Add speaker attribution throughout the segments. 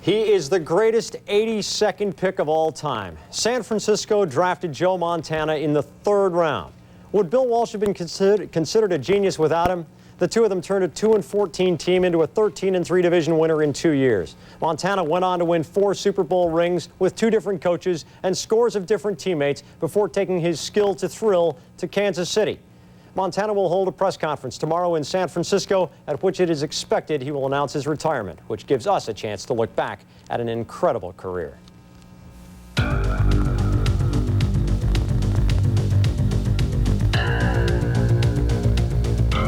Speaker 1: He is the greatest 82nd pick of all time. San Francisco drafted Joe Montana in the 3rd round. Would Bill Walsh have been considered a genius without him? The two of them turned a 2-14 team into a 13-3 division winner in 2 years. Montana went on to win 4 Super Bowl rings with 2 different coaches and scores of different teammates before taking his skill to thrill to Kansas City. Montana will hold a press conference tomorrow in San Francisco, at which it is expected he will announce his retirement, which gives us a chance to look back at an incredible career.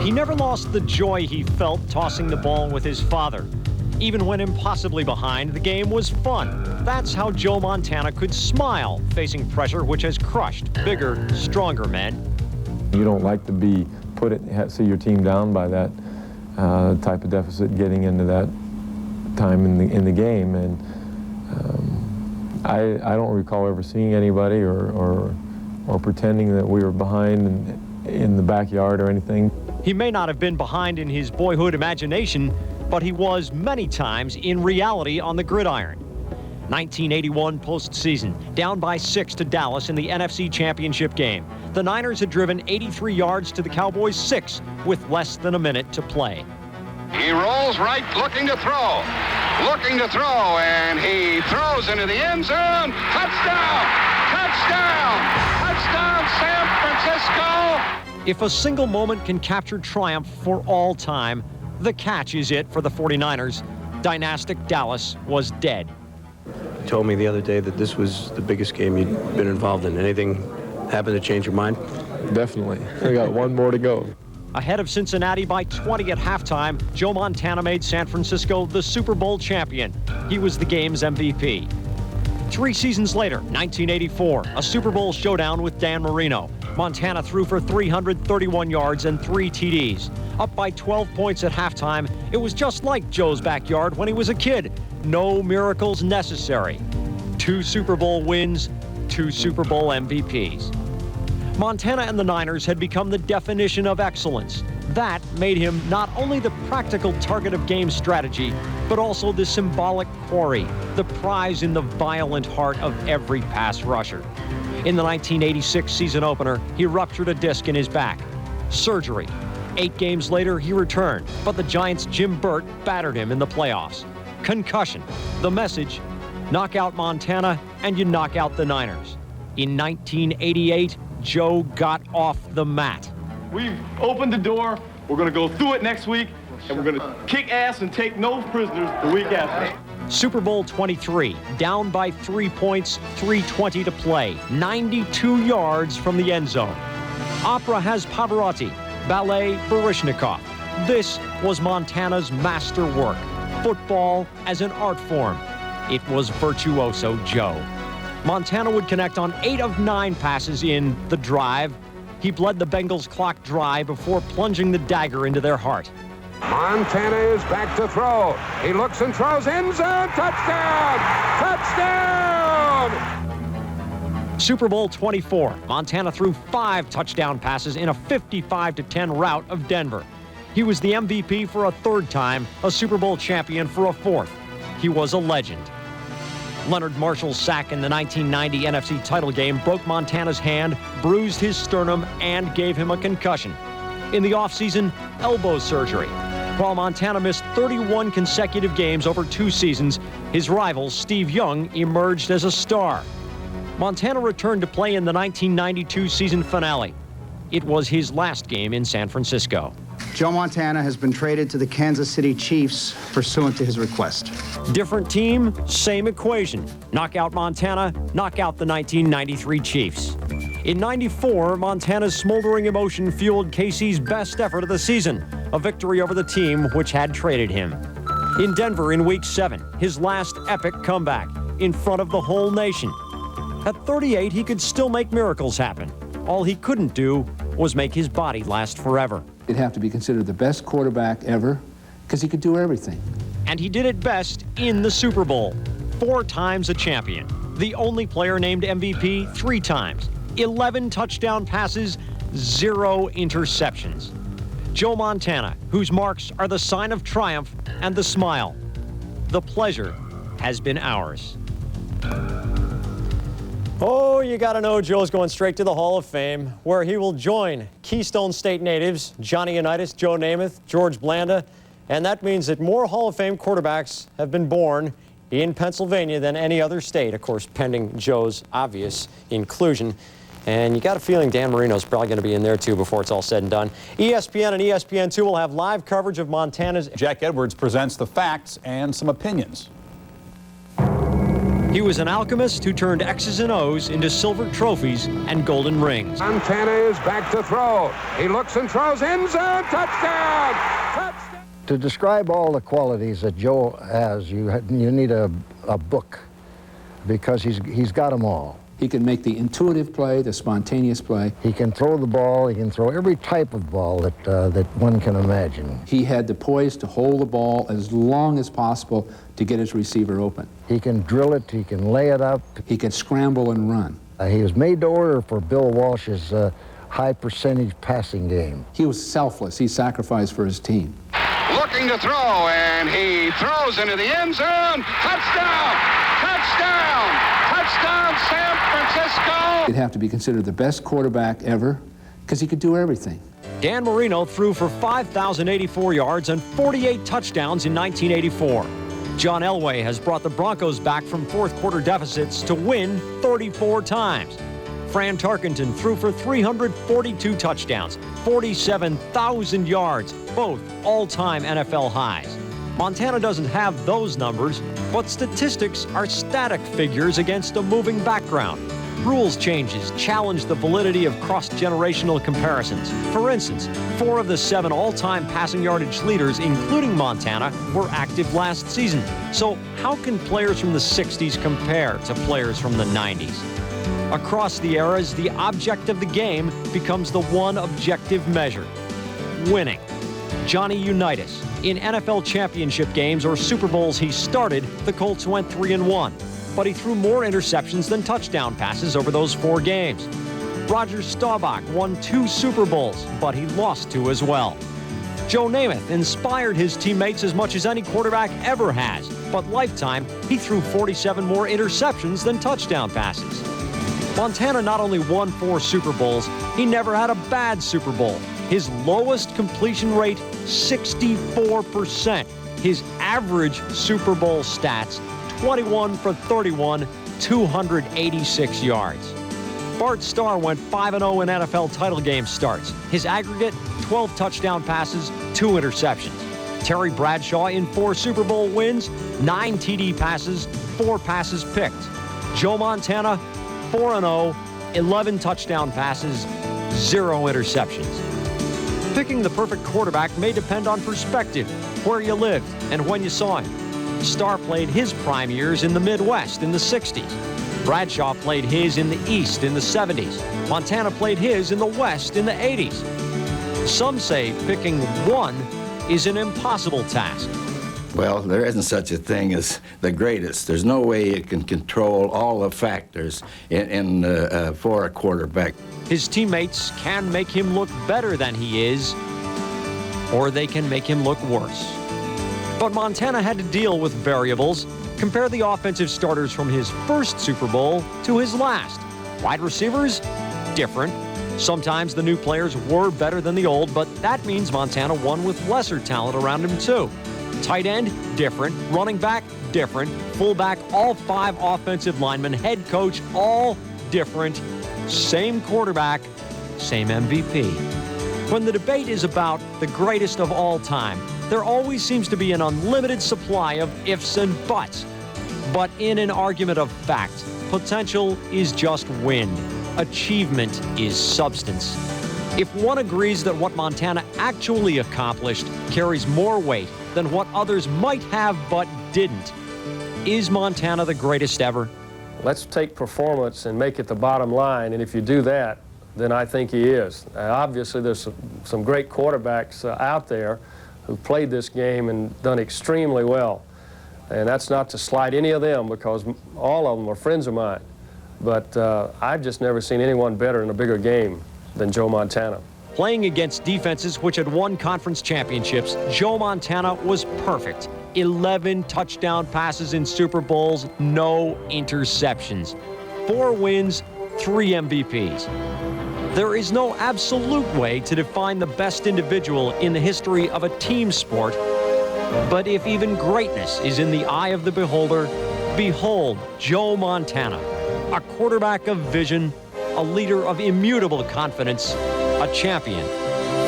Speaker 1: He never lost the joy he felt tossing the ball with his father. Even when impossibly behind, the game was fun. That's how Joe Montana could smile facing pressure which has crushed bigger, stronger men.
Speaker 2: You don't like to be see your team down by that type of deficit getting into that time in the game, and I don't recall ever seeing anybody or pretending that we were behind in the backyard or anything.
Speaker 1: He may not have been behind in his boyhood imagination, but he was many times in reality on the gridiron. 1981 postseason, down by 6 to Dallas in the NFC Championship game. The Niners had driven 83 yards to the Cowboys' 6 with less than a minute to play.
Speaker 3: He rolls right, looking to throw, and he throws into the end zone. Touchdown! Touchdown! Touchdown, San Francisco!
Speaker 1: If a single moment can capture triumph for all time, the catch is it for the 49ers. Dynastic Dallas was dead.
Speaker 4: You told me the other day that this was the biggest game you'd been involved in. Anything happen to change your mind?
Speaker 2: Definitely. We got one more to go.
Speaker 1: Ahead of Cincinnati by 20 at halftime, Joe Montana made San Francisco the Super Bowl champion. He was the game's MVP. 3 seasons later, 1984, a Super Bowl showdown with Dan Marino. Montana threw for 331 yards and 3 TDs. Up by 12 points at halftime, it was just like Joe's backyard when he was a kid. No miracles necessary. 2 Super Bowl wins, 2 Super Bowl MVPs. Montana and the Niners had become the definition of excellence. That made him not only the practical target of game strategy, but also the symbolic quarry, the prize in the violent heart of every pass rusher. In the 1986 season opener, he ruptured a disc in his back. Surgery. 8 games later, he returned, but the Giants' Jim Burt battered him in the playoffs. Concussion. The message: knock out Montana and you knock out the Niners. In 1988, Joe got off the mat.
Speaker 5: We've opened the door. We're going to go through it next week, and we're going to kick ass and take no prisoners the week after.
Speaker 1: Super Bowl 23, down by 3 points, 3:20 to play, 92 yards from the end zone. Opera has Pavarotti, ballet Baryshnikov. This was Montana's masterwork. Football as an art form. It was virtuoso Joe. Montana would connect on 8 of 9 passes in The Drive. He bled the Bengals' clock dry before plunging the dagger into their heart.
Speaker 6: Montana is back to throw. He looks and throws, end zone, touchdown! Touchdown!
Speaker 1: Super Bowl 24, Montana threw 5 touchdown passes in a 55-10 rout of Denver. He was the MVP for a 3rd time, a Super Bowl champion for a 4th. He was a legend. Leonard Marshall's sack in the 1990 NFC title game broke Montana's hand, bruised his sternum, and gave him a concussion. In the offseason, elbow surgery. While Montana missed 31 consecutive games over 2 seasons, his rival, Steve Young, emerged as a star. Montana returned to play in the 1992 season finale. It was his last game in San Francisco.
Speaker 7: Joe Montana has been traded to the Kansas City Chiefs pursuant to his request.
Speaker 1: Different team, same equation. Knock out Montana, knock out the 1993 Chiefs. In '94, Montana's smoldering emotion fueled KC's best effort of the season, a victory over the team which had traded him. In Denver in Week 7, his last epic comeback, in front of the whole nation. At 38, he could still make miracles happen. All he couldn't do was make his body last forever.
Speaker 8: He'd have to be considered the best quarterback ever because he could do everything.
Speaker 1: And he did it best in the Super Bowl. 4 times a champion. The only player named MVP 3 times. 11 touchdown passes, 0 interceptions. Joe Montana, whose marks are the sign of triumph and the smile. The pleasure has been ours.
Speaker 9: Oh, you got to know Joe's going straight to the Hall of Fame, where he will join Keystone State natives Johnny Unitas, Joe Namath, George Blanda, and that means that more Hall of Fame quarterbacks have been born in Pennsylvania than any other state, of course, pending Joe's obvious inclusion. And you got a feeling Dan Marino's probably going to be in there, too, before it's all said and done. ESPN and ESPN2 will have live coverage of Montana's...
Speaker 10: Jack Edwards presents the facts and some opinions.
Speaker 1: He was an alchemist who turned X's and O's into silver trophies and golden rings.
Speaker 6: Montana is back to throw. He looks and throws, end zone, touchdown! Touchdown!
Speaker 11: To describe all the qualities that Joe has, you need a book, because he's got them all.
Speaker 8: He can make the intuitive play, the spontaneous play.
Speaker 11: He can throw the ball. He can throw every type of ball that one can imagine.
Speaker 8: He had the poise to hold the ball as long as possible to get his receiver open.
Speaker 11: He can drill it. He can lay it up.
Speaker 8: He can scramble and run.
Speaker 11: He was made to order for Bill Walsh's high percentage passing game.
Speaker 8: He was selfless. He sacrificed for his team.
Speaker 3: Looking to throw, and he throws into the end zone. Touchdown! Touchdown! Touchdown, San Francisco!
Speaker 8: He'd have to be considered the best quarterback ever because he could do everything.
Speaker 1: Dan Marino threw for 5,084 yards and 48 touchdowns in 1984. John Elway has brought the Broncos back from fourth-quarter deficits to win 34 times. Fran Tarkenton threw for 342 touchdowns, 47,000 yards, both all-time NFL highs. Montana doesn't have those numbers, but statistics are static figures against a moving background. Rules changes challenge the validity of cross-generational comparisons. For instance, 4 of the 7 all-time passing yardage leaders, including Montana, were active last season. So how can players from the 60s compare to players from the 90s? Across the eras, the object of the game becomes the one objective measure: winning. Johnny Unitas. In NFL championship games or Super Bowls he started, the Colts went 3-1. But he threw more interceptions than touchdown passes over those 4 games. Roger Staubach won 2 Super Bowls, but he lost 2 as well. Joe Namath inspired his teammates as much as any quarterback ever has, but lifetime, he threw 47 more interceptions than touchdown passes. Montana not only won 4 Super Bowls, he never had a bad Super Bowl. His lowest completion rate, 64%. His average Super Bowl stats, 21 for 31, 286 yards. Bart Starr went 5-0 in NFL title game starts. His aggregate, 12 touchdown passes, 2 interceptions. Terry Bradshaw in 4 Super Bowl wins, 9 TD passes, 4 passes picked. Joe Montana, 4-0, 11 touchdown passes, 0 interceptions. Picking the perfect quarterback may depend on perspective, where you lived, and when you saw him. Starr played his prime years in the Midwest in the 60s. Bradshaw played his in the East in the 70s. Montana played his in the West in the 80s. Some say picking one is an impossible task.
Speaker 12: Well, there isn't such a thing as the greatest. There's no way it can control all the factors for a quarterback.
Speaker 1: His teammates can make him look better than he is, or they can make him look worse. But Montana had to deal with variables. Compare the offensive starters from his first Super Bowl to his last. Wide receivers, different. Sometimes the new players were better than the old, but that means Montana won with lesser talent around him too. Tight end, different. Running back, different. Fullback, all 5 offensive linemen. Head coach, all different. Same quarterback, same MVP. When the debate is about the greatest of all time, there always seems to be an unlimited supply of ifs and buts. But in an argument of fact, potential is just wind. Achievement is substance. If one agrees that what Montana actually accomplished carries more weight than what others might have but didn't, is Montana the greatest ever?
Speaker 9: Let's take performance and make it the bottom line, and if you do that, then I think he is. Obviously, there's some great quarterbacks out there who played this game and done extremely well. And that's not to slight any of them, because all of them are friends of mine. But I've just never seen anyone better in a bigger game than Joe Montana.
Speaker 1: Playing against defenses which had won conference championships, Joe Montana was perfect. 11 touchdown passes in Super Bowls, no interceptions. 4 wins, 3 MVPs. There is no absolute way to define the best individual in the history of a team sport, but if even greatness is in the eye of the beholder, behold Joe Montana, a quarterback of vision, a leader of immutable confidence, a champion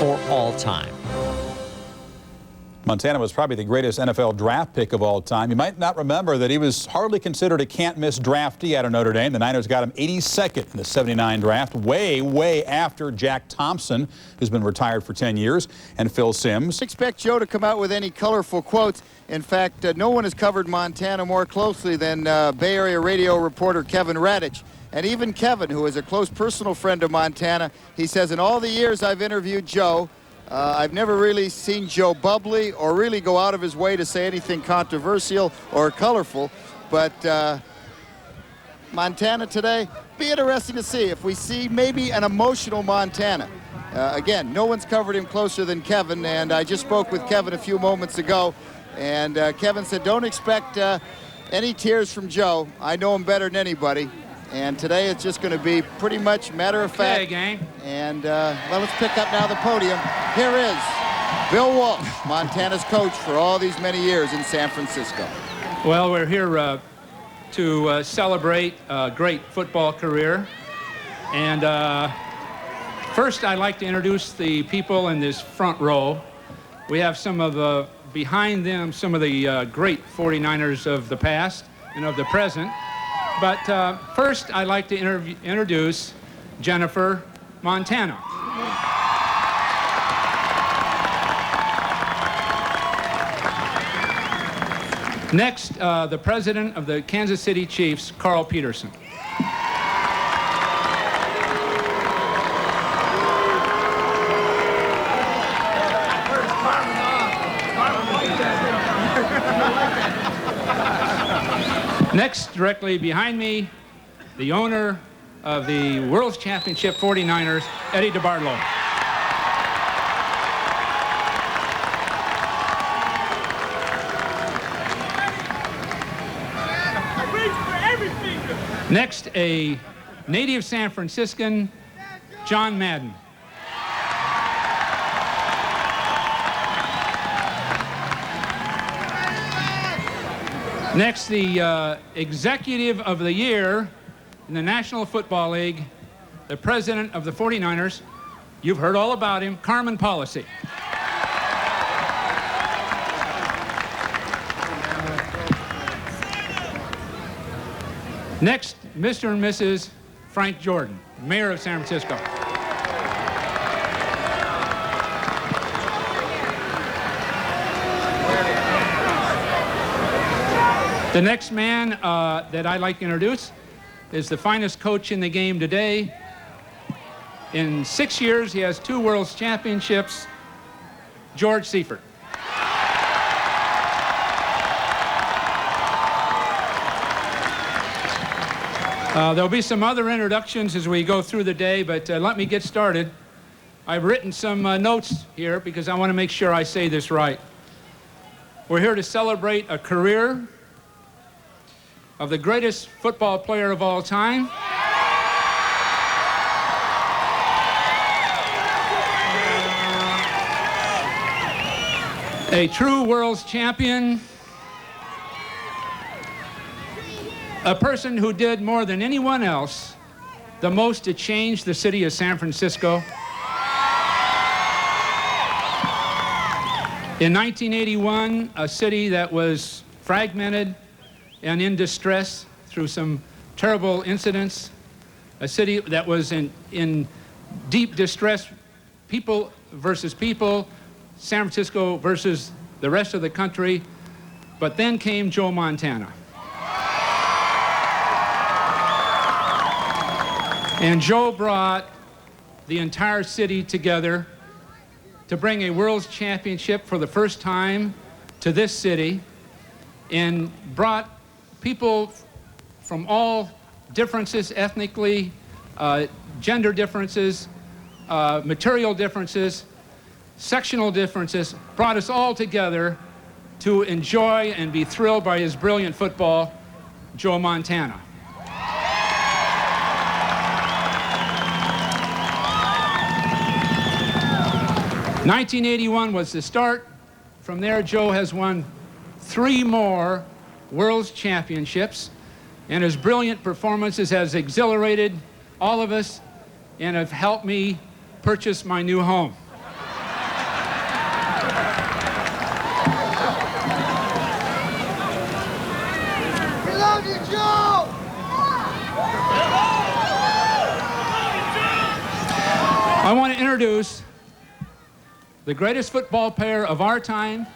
Speaker 1: for all time.
Speaker 10: Montana was probably the greatest NFL draft pick of all time. You might not remember that he was hardly considered a can't-miss draftee out of Notre Dame. The Niners got him 82nd in the '79 draft, way after Jack Thompson, who's been retired for 10 years, and Phil Simms.
Speaker 13: Expect Joe to come out with any colorful quotes. In fact, no one has covered Montana more closely than Bay Area radio reporter Kevin Radich. And even Kevin, who is a close personal friend of Montana, he says, in all the years I've interviewed Joe, I've never really seen Joe bubbly or really go out of his way to say anything controversial or colorful. But Montana today, be interesting to see if we see maybe an emotional Montana. Again, no one's covered him closer than Kevin, and I just spoke with Kevin a few moments ago, and Kevin said, don't expect any tears from Joe. I know him better than anybody. And today it's just going to be pretty much matter of fact.
Speaker 14: Okay, gang.
Speaker 13: And well, let's pick up now the podium. Here is Bill Walsh, Montana's coach for all these many years in San Francisco.
Speaker 14: Well, we're here to celebrate a great football career. And first, I'd like to introduce the people in this front row. We have some of the, behind them, some of the great 49ers of the past and of the present. But first, I'd like to introduce Jennifer Montana. Next, the president of the Kansas City Chiefs, Carl Peterson. Next, directly behind me, the owner of the World Championship 49ers, Eddie DeBartolo. Next, a native San Franciscan, John Madden. Next, the executive of the year in the National Football League, the president of the 49ers. You've heard all about him, Carmen Policy. Next, Mr. and Mrs. Frank Jordan, mayor of San Francisco. The next man that I'd like to introduce is the finest coach in the game today. In 6 years, he has 2 World Championships, George Seifert. There'll be some other introductions as we go through the day, but let me get started. I've written some notes here because I want to make sure I say this right. We're here to celebrate a career of the greatest football player of all time. A true world's champion. A person who did more than anyone else the most to change the city of San Francisco. In 1981, a city that was fragmented and in distress through some terrible incidents, a city that was in deep distress, people versus people, San Francisco versus the rest of the country. But then came Joe Montana. And Joe brought the entire city together to bring a world championship for the first time to this city, and brought people from all differences, ethnically, gender differences, material differences, sectional differences, brought us all together to enjoy and be thrilled by his brilliant football, Joe Montana. '81 was the start. From there, Joe has won 3 more World Championships, and his brilliant performances has exhilarated all of us and have helped me purchase my new home.
Speaker 15: We love you, Joe!
Speaker 14: I want to introduce the greatest football player of our time,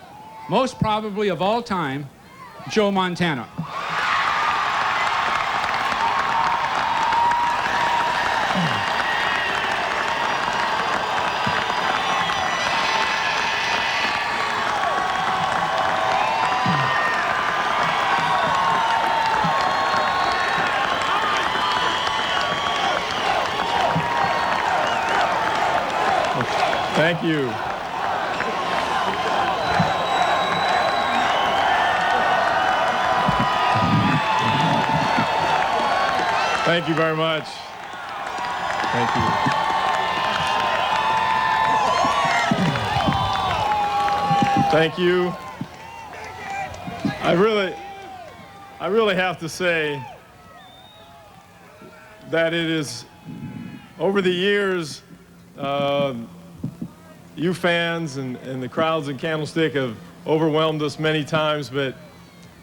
Speaker 14: most probably of all time, Joe Montana.
Speaker 5: Thank you. Thank you very much. Thank you. Thank you. I really have to say that it is, over the years, you fans and the crowds in Candlestick have overwhelmed us many times, but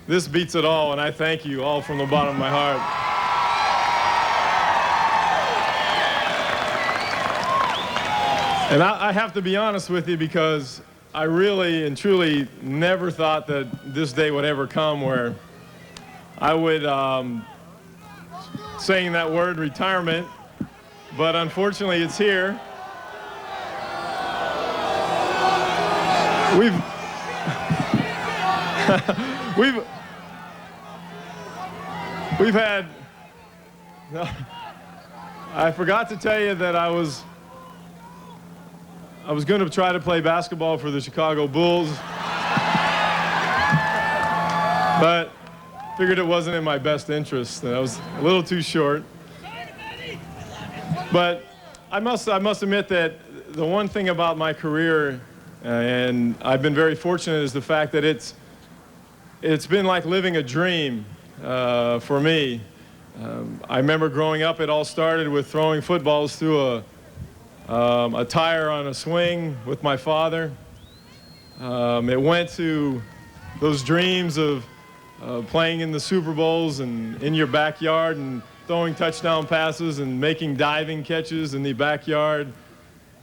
Speaker 5: this beats it all, and I thank you all from the bottom of my heart. And I have to be honest with you, because I really and truly never thought that this day would ever come where I would, saying that word, retirement, but unfortunately it's here. We've had, I forgot to tell you that I was going to try to play basketball for the Chicago Bulls, but figured it wasn't in my best interest. I was a little too short. But I must admit that the one thing about my career, and I've been very fortunate, is the fact that it's been like living a dream for me. I remember growing up, it all started with throwing footballs through a tire on a swing with my father. It went to those dreams of playing in the Super Bowls and in your backyard and throwing touchdown passes and making diving catches in the backyard.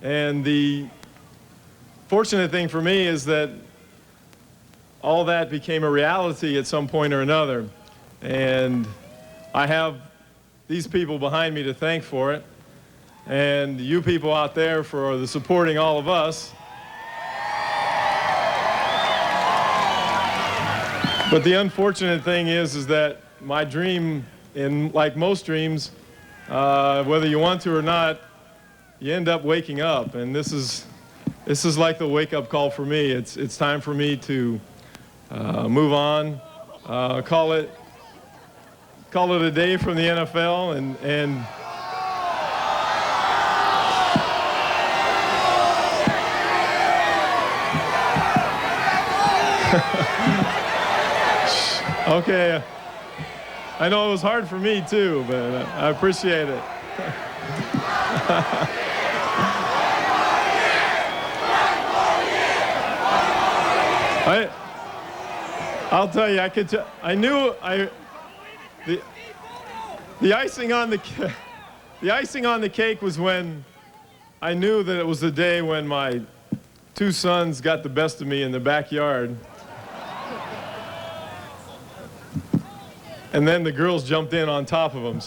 Speaker 5: And the fortunate thing for me is that all that became a reality at some point or another. And I have these people behind me to thank for it, and you people out there for the supporting all of us. But the unfortunate thing is that my dream, and like most dreams, whether you want to or not, you end up waking up, and this is like the wake-up call for me. It's time for me to move on, call it a day from the NFL, and okay. I know it was hard for me too, but I appreciate it. I'll tell you, the icing on the cake was when I knew that it was the day when my 2 sons got the best of me in the backyard. And then the girls jumped in on top of them,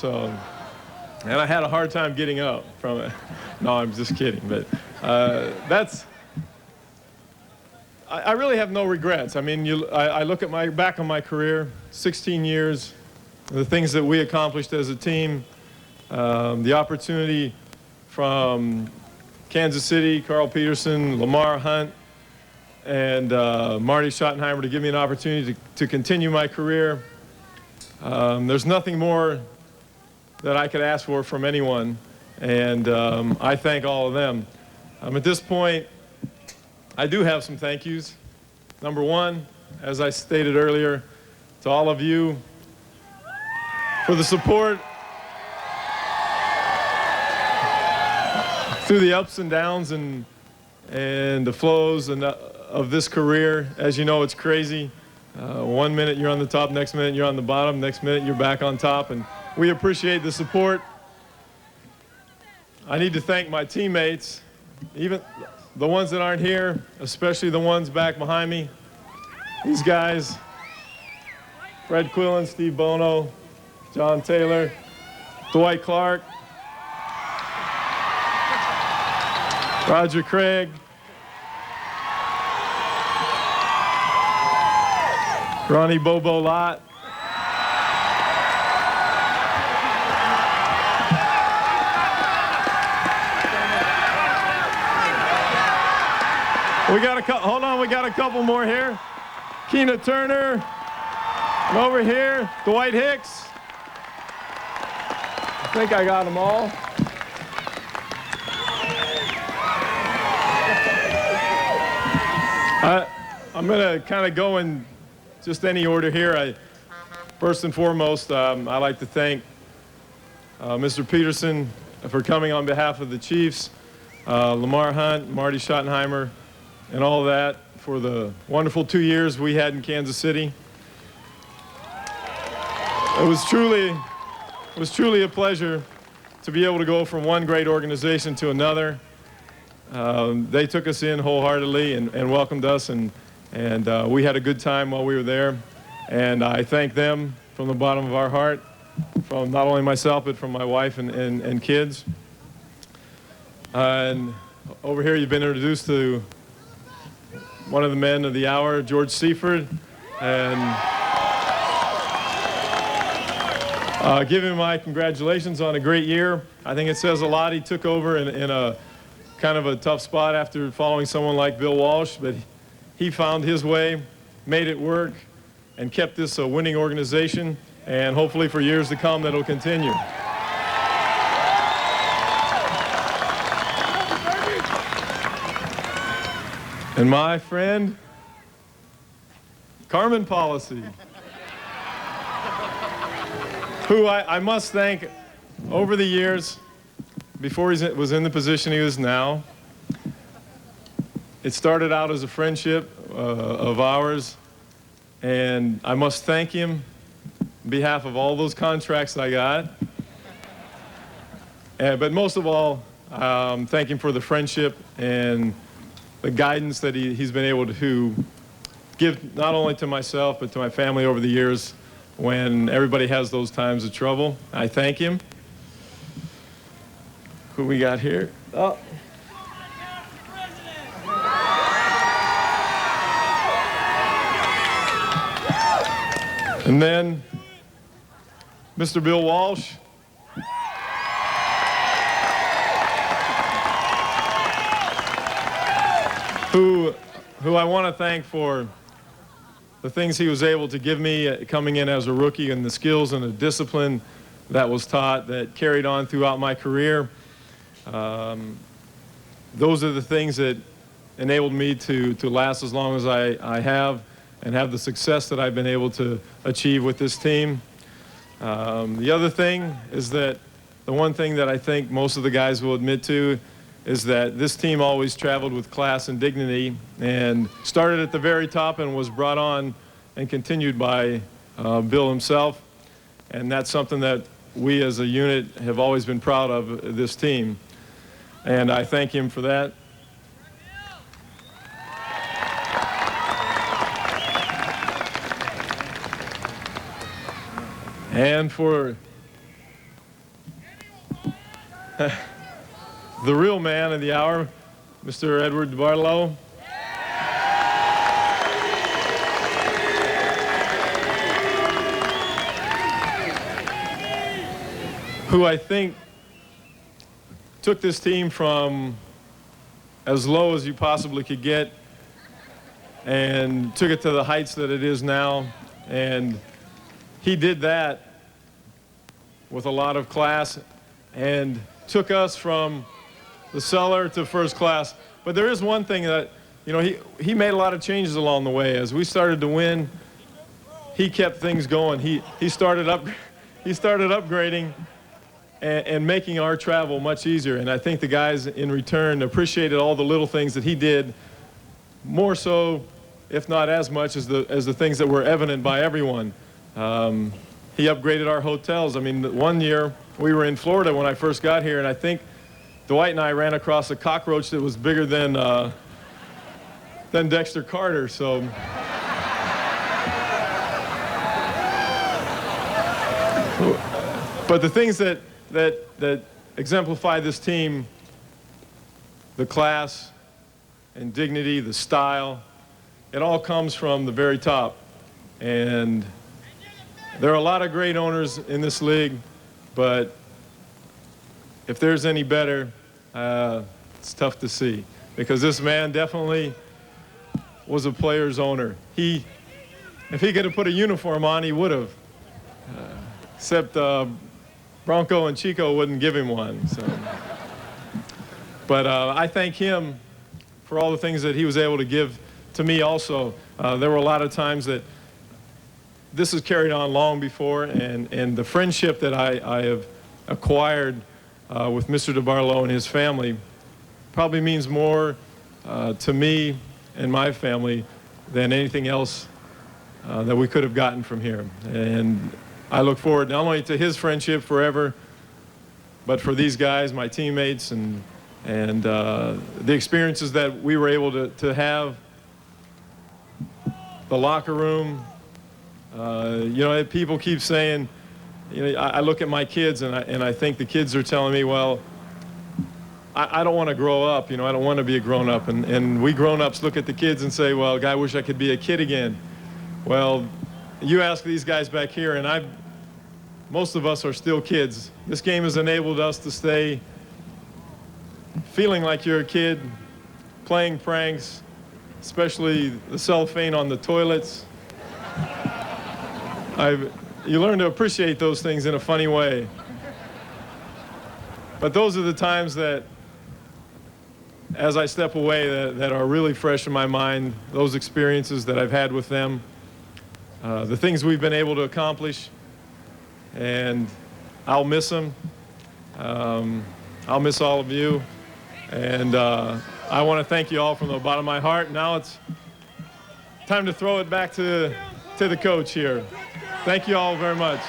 Speaker 5: and I had a hard time getting up from it. No, I'm just kidding, but I really have no regrets. I mean, I look at back on my career, 16 years, the things that we accomplished as a team, the opportunity from Kansas City, Carl Peterson, Lamar Hunt, and Marty Schottenheimer to give me an opportunity to continue my career. There's nothing more that I could ask for from anyone, and I thank all of them. At this point, I do have some thank yous. Number one, as I stated earlier, to all of you for the support through the ups and downs and the flows of this career. As you know, it's crazy. 1 minute you're on the top, next minute you're on the bottom, next minute you're back on top, and we appreciate the support. I need to thank my teammates, even the ones that aren't here, especially the ones back behind me. These guys, Fred Quillen, Steve Bono, John Taylor, Dwight Clark, Roger Craig, Ronnie Bobo Lott, hold on, we got a couple more here. Keena Turner, and over here, Dwight Hicks. I think I got them all. I'm going to kind of go in just any order here. First and foremost, I'd like to thank Mr. Peterson for coming on behalf of the Chiefs, Lamar Hunt, Marty Schottenheimer, and all that for the wonderful 2 years we had in Kansas City. It was truly a pleasure to be able to go from one great organization to another. They took us in wholeheartedly and welcomed us, and we had a good time while we were there. And I thank them from the bottom of our heart, from not only myself, but from my wife and kids. And over here, you've been introduced to one of the men of the hour, George Seifert, and give him my congratulations on a great year. I think it says a lot. He took over in a kind of a tough spot after following someone like Bill Walsh, but he found his way, made it work, and kept this a winning organization, and hopefully for years to come that'll continue. And my friend, Carmen Policy, who I must thank over the years, before he was in the position he is now. It started out as a friendship of ours, and I must thank him on behalf of all those contracts I got. But most of all, thank him for the friendship and the guidance that he's been able to give not only to myself, but to my family over the years when everybody has those times of trouble. I thank him. Who we got here? Oh. And then Mr. Bill Walsh. Who I want to thank for the things he was able to give me coming in as a rookie, and the skills and the discipline that was taught that carried on throughout my career. Those are the things that enabled me to last as long as I have and have the success that I've been able to achieve with this team. The other thing is that the one thing that I think most of the guys will admit to is that this team always traveled with class and dignity and started at the very top and was brought on and continued by Bill himself. And that's something that we as a unit have always been proud of, this team. And I thank him for that. And for the real man of the hour, Mr. Eddie DeBartolo. Who I think took this team from as low as you possibly could get and took it to the heights that it is now. And he did that with a lot of class and took us from the cellar to first class. But there is one thing that, you know, he made a lot of changes along the way. As we started to win, he kept things going. He started upgrading and making our travel much easier. And I think the guys in return appreciated all the little things that he did, more so, if not as much as the things that were evident by everyone. He upgraded our hotels. I mean, one year we were in Florida when I first got here, and I think Dwight and I ran across a cockroach that was bigger than Dexter Carter. So. But the things that exemplify this team, the class and dignity, the style, it all comes from the very top. And there are a lot of great owners in this league, but if there's any better, it's tough to see. Because this man definitely was a player's owner. If he could have put a uniform on, he would have. Except Bronco and Chico wouldn't give him one. So. But I thank him for all the things that he was able to give to me also. There were a lot of times that this is carried on long before, and the friendship that I have acquired with Mr. DeBartolo and his family probably means more to me and my family than anything else that we could have gotten from here. And I look forward not only to his friendship forever, but for these guys, my teammates, and the experiences that we were able to have, the locker room. You know, people keep saying, you know, I look at my kids and I think the kids are telling me, well, I don't want to grow up, you know, I don't want to be a grown-up. And we grown-ups look at the kids and say, well, I wish I could be a kid again. Well, you ask these guys back here, and most of us are still kids. This game has enabled us to stay feeling like you're a kid, playing pranks, especially the cellophane on the toilets. You learn to appreciate those things in a funny way. But those are the times that, as I step away, that are really fresh in my mind, those experiences that I've had with them, the things we've been able to accomplish, and I'll miss them. I'll miss all of you. And I want to thank you all from the bottom of my heart. Now it's time to throw it back to the coach here. Thank you all very much.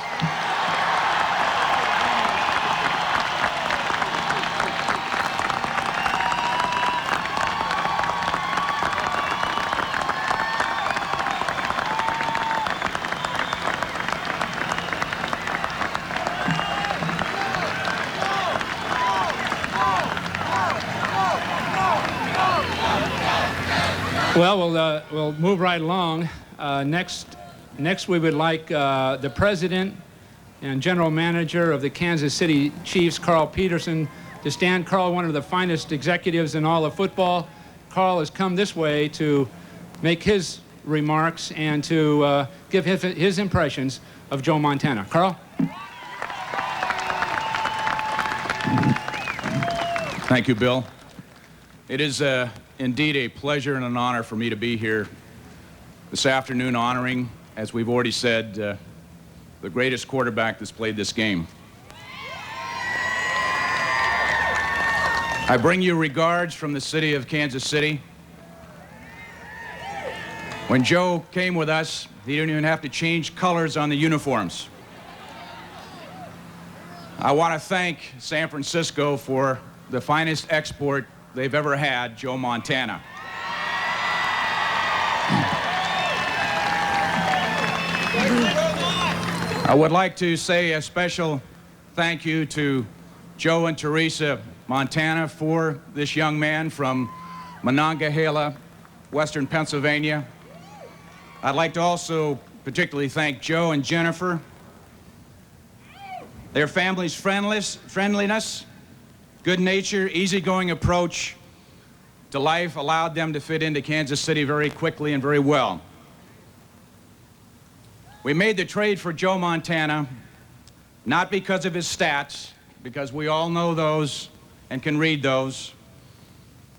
Speaker 14: Well, we'll move right along. Next, we would like the president and general manager of the Kansas City Chiefs, Carl Peterson, to stand. Carl, one of the finest executives in all of football. Carl has come this way to make his remarks and to give his impressions of Joe Montana. Carl?
Speaker 16: Thank you, Bill. It is indeed a pleasure and an honor for me to be here this afternoon honoring, as we've already said, the greatest quarterback that's played this game. I bring you regards from the city of Kansas City. When Joe came with us, he didn't even have to change colors on the uniforms. I want to thank San Francisco for the finest export they've ever had, Joe Montana. I would like to say a special thank you to Joe and Teresa Montana for this young man from Monongahela, Western Pennsylvania. I'd like to also particularly thank Joe and Jennifer. Their family's friendliness, good nature, easygoing approach to life allowed them to fit into Kansas City very quickly and very well. We made the trade for Joe Montana not because of his stats, because we all know those and can read those,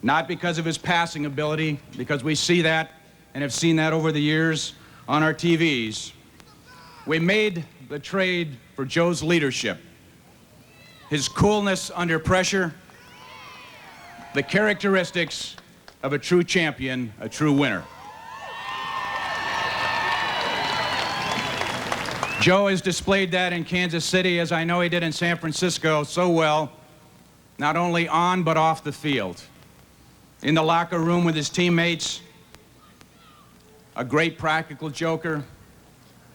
Speaker 16: not because of his passing ability, because we see that and have seen that over the years on our TVs. We made the trade for Joe's leadership, his coolness under pressure, the characteristics of a true champion, a true winner. Joe has displayed that in Kansas City, as I know he did in San Francisco, so well, not only on but off the field. In the locker room with his teammates, a great practical joker,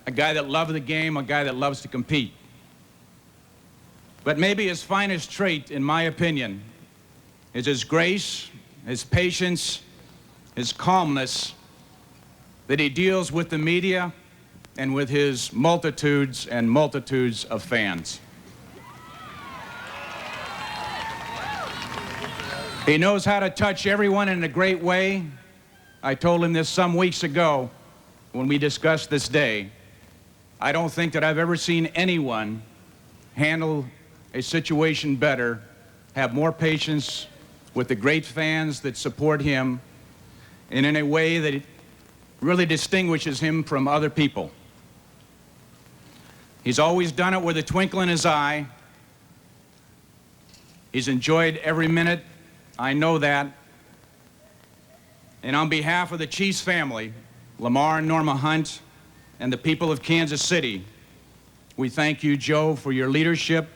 Speaker 16: a guy that loved the game, a guy that loves to compete. But maybe his finest trait, in my opinion, is his grace, his patience, his calmness, that he deals with the media and with his multitudes and multitudes of fans. He knows how to touch everyone in a great way. I told him this some weeks ago when we discussed this day. I don't think that I've ever seen anyone handle a situation better, have more patience with the great fans that support him, and in a way that it really distinguishes him from other people. He's always done it with a twinkle in his eye. He's enjoyed every minute. I know that. And on behalf of the Chiefs family, Lamar and Norma Hunt, and the people of Kansas City, we thank you, Joe, for your leadership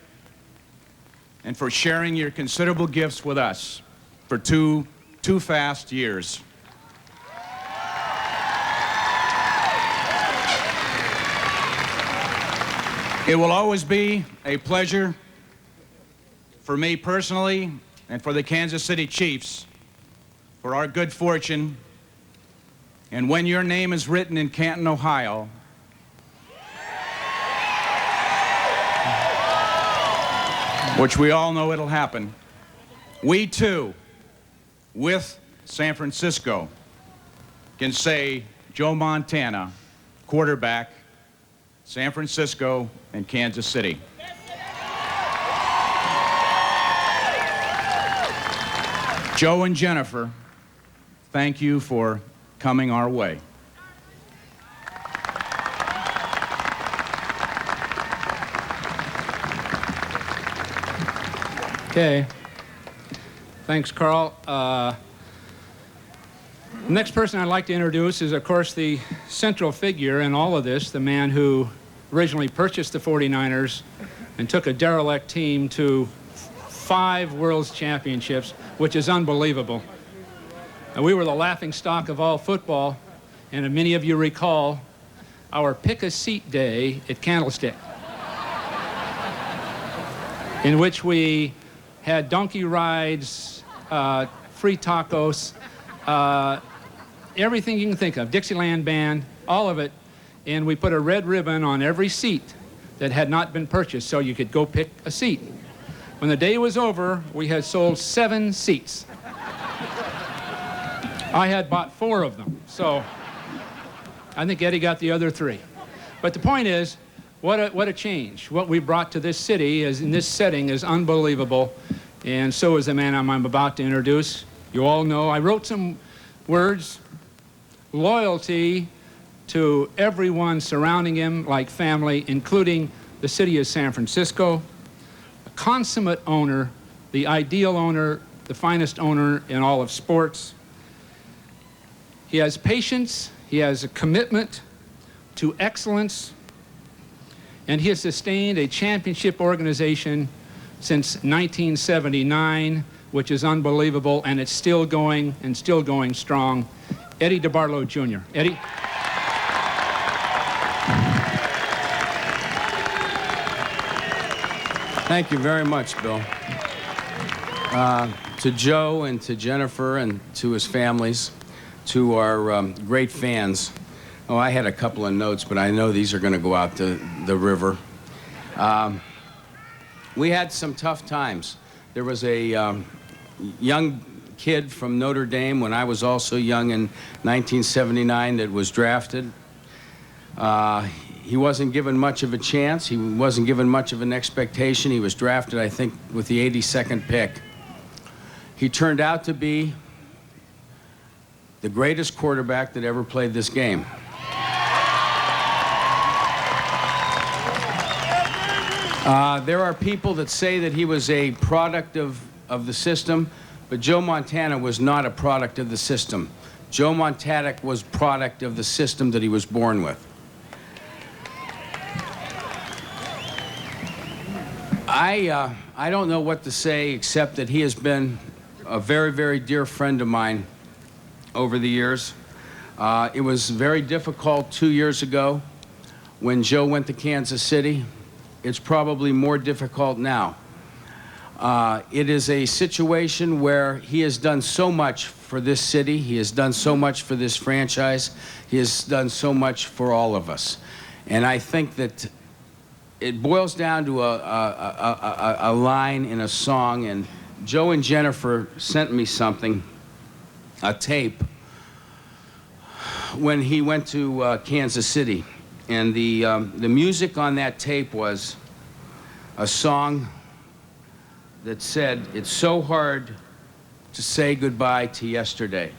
Speaker 16: and for sharing your considerable gifts with us for two fast years. It will always be a pleasure for me personally and for the Kansas City Chiefs for our good fortune. And when your name is written in Canton, Ohio, which we all know it'll happen, we too, with San Francisco, can say Joe Montana, quarterback, San Francisco and Kansas City. Joe and Jennifer, thank you for coming our way.
Speaker 14: Okay. Thanks, Carl. The next person I'd like to introduce is, of course, the central figure in all of this, the man who originally purchased the 49ers and took a derelict team to 5 World Championships, which is unbelievable. And we were the laughingstock of all football, and many of you recall our pick-a-seat day at Candlestick, in which we had donkey rides, free tacos, everything you can think of, Dixieland Band, all of it, and we put a red ribbon on every seat that had not been purchased so you could go pick a seat. When the day was over, we had sold 7 seats. I had bought 4 of them, so I think Eddie got the other 3. But the point is, what a change. What we brought to this city is, in this setting, is unbelievable, and so is the man I'm about to introduce. You all know, I wrote some words: loyalty to everyone surrounding him like family, including the city of San Francisco, a consummate owner, the ideal owner, the finest owner in all of sports. He has patience, he has a commitment to excellence, and he has sustained a championship organization since 1979, which is unbelievable, and it's still going and still going strong. Eddie DeBartolo Jr. Eddie?
Speaker 17: Thank you very much, Bill. To Joe and to Jennifer and to his families, to our great fans. Oh, I had a couple of notes, but I know these are going to go out to the river. We had some tough times. There was a young kid from Notre Dame when I was also young in 1979 that was drafted. He wasn't given much of a chance. He wasn't given much of an expectation. He was drafted, I think, with the 82nd pick. He turned out to be the greatest quarterback that ever played this game. There are people that say that he was a product of the system, but Joe Montana was not a product of the system. Joe Montana was product of the system that he was born with. I don't know what to say except that he has been a very, very dear friend of mine over the years. It was very difficult 2 years ago when Joe went to Kansas City. It's probably more difficult now. It is a situation where he has done so much for this city. He has done so much for this franchise. He has done so much for all of us. And I think that it boils down to a line in a song, and Joe and Jennifer sent me something, a tape, when he went to Kansas City. And the music on that tape was a song that said, "It's so hard to say goodbye to yesterday."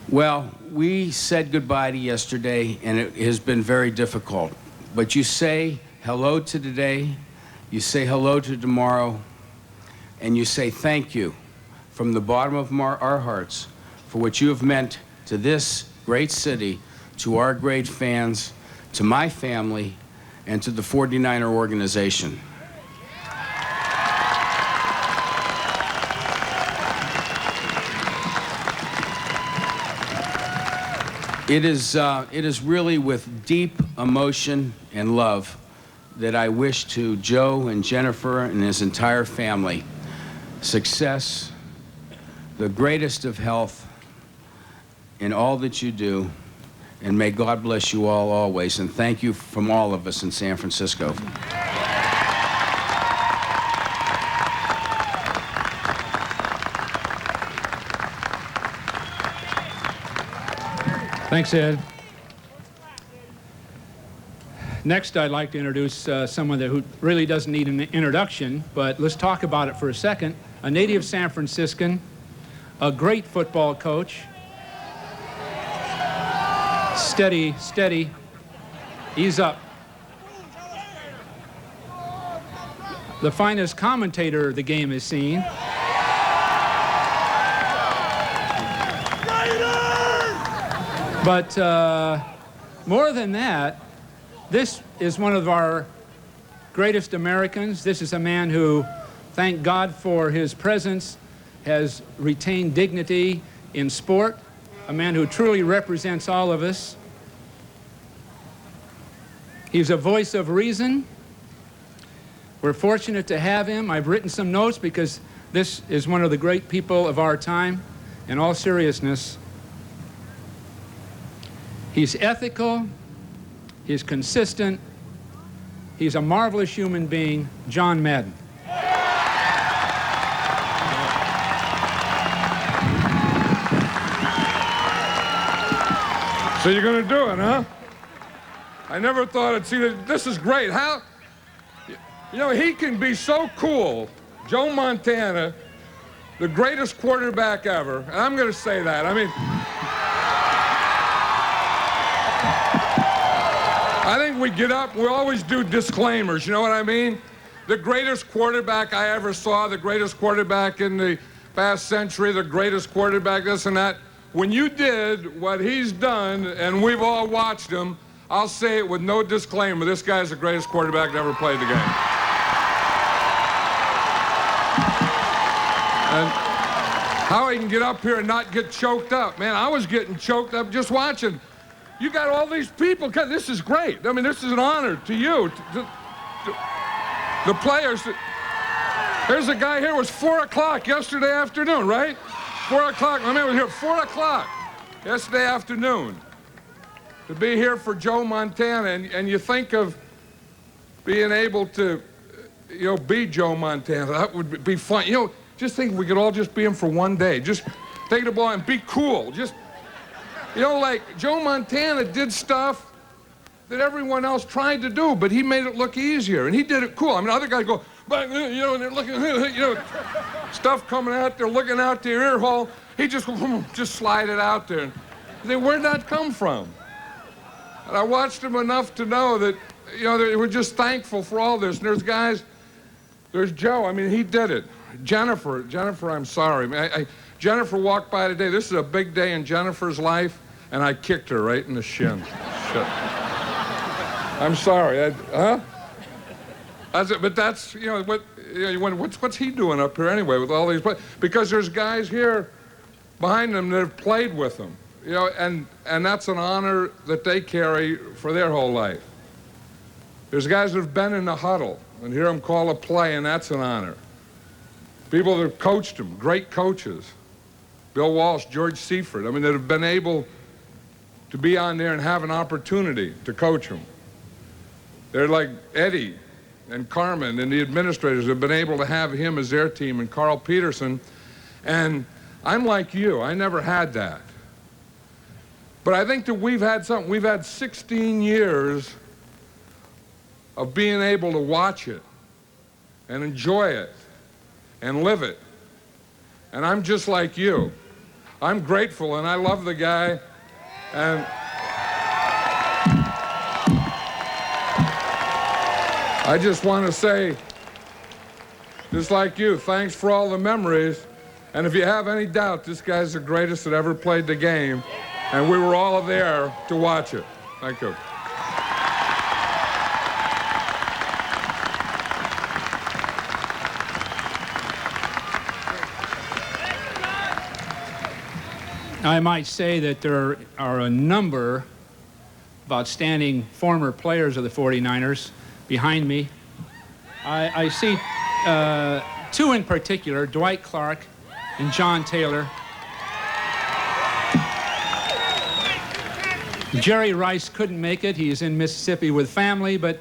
Speaker 17: Well, we said goodbye to yesterday, and it has been very difficult. But you say hello to today, you say hello to tomorrow, and you say thank you from the bottom of our hearts for what you have meant to this great city, to our great fans, to my family, and to the 49er organization. It is really with deep emotion and love that I wish to Joe and Jennifer and his entire family success, the greatest of health in all that you do, and may God bless you all always, and thank you from all of us in San Francisco.
Speaker 14: Thanks, Ed. Next, I'd like to introduce someone who really doesn't need an introduction, but let's talk about it for a second. A native San Franciscan, a great football coach. Steady, steady. Ease up. The finest commentator the game has seen. But more than that, this is one of our greatest Americans. This is a man who, thank God for his presence, has retained dignity in sport, a man who truly represents all of us. He's a voice of reason. We're fortunate to have him. I've written some notes because this is one of the great people of our time. In all seriousness, he's ethical, he's consistent, he's a marvelous human being, John Madden.
Speaker 6: So you're going to do it, huh? I never thought I'd see that. This is great. How, you know, he can be so cool. Joe Montana, the greatest quarterback ever. And I'm going to say that. I mean, I think we get up, we always do disclaimers, you know what I mean? The greatest quarterback I ever saw, the greatest quarterback in the past century, the greatest quarterback, this and that. When you did what he's done, and we've all watched him, I'll say it with no disclaimer, this guy's the greatest quarterback that ever played the game. And how he can get up here and not get choked up. Man, I was getting choked up just watching. You got all these people. This is great. I mean, this is an honor to you, the players. There's a guy here. It was 4 o'clock yesterday afternoon, right? 4 o'clock. My man was here at 4 o'clock yesterday afternoon to be here for Joe Montana. And you think of being able to, you know, be Joe Montana. That would be fun. You know, Just think we could all just be him for one day. Just take the ball and be cool. Just, you know, like Joe Montana did stuff that everyone else tried to do, but he made it look easier, and he did it cool. I mean, other guys go, you know, and they're looking, you know, stuff coming out, they're looking out their ear hole. He just slide it out there. And they, where'd that come from? And I watched him enough to know that, you know, they were just thankful for all this. And there's guys, there's Joe, I mean, he did it. Jennifer, I'm sorry. I mean, Jennifer walked by today. This is a big day in Jennifer's life, and I kicked her right in the shin. Shit. I'm sorry. That's it, but that's, you know, what's he doing up here anyway with all these players? Because there's guys here behind him that have played with him, you know, and that's an honor that they carry for their whole life. There's guys that have been in the huddle and hear him call a play, and that's an honor. People that have coached him, great coaches. Bill Walsh, George Seifert, I mean, that have been able to be on there and have an opportunity to coach him. They're like Eddie and Carmen and the administrators have been able to have him as their team, and Carl Peterson. And I'm like you, I never had that. But I think that we've had something. We've had 16 years of being able to watch it and enjoy it and live it. And I'm just like you. I'm grateful, and I love the guy. And I just want to say, just like you, thanks for all the memories. And if you have any doubt, this guy's the greatest that ever played the game. And we were all there to watch it. Thank you.
Speaker 14: I might say that there are a number of outstanding former players of the 49ers behind me. I see two in particular, Dwight Clark and John Taylor. Jerry Rice couldn't make it. He's in Mississippi with family, but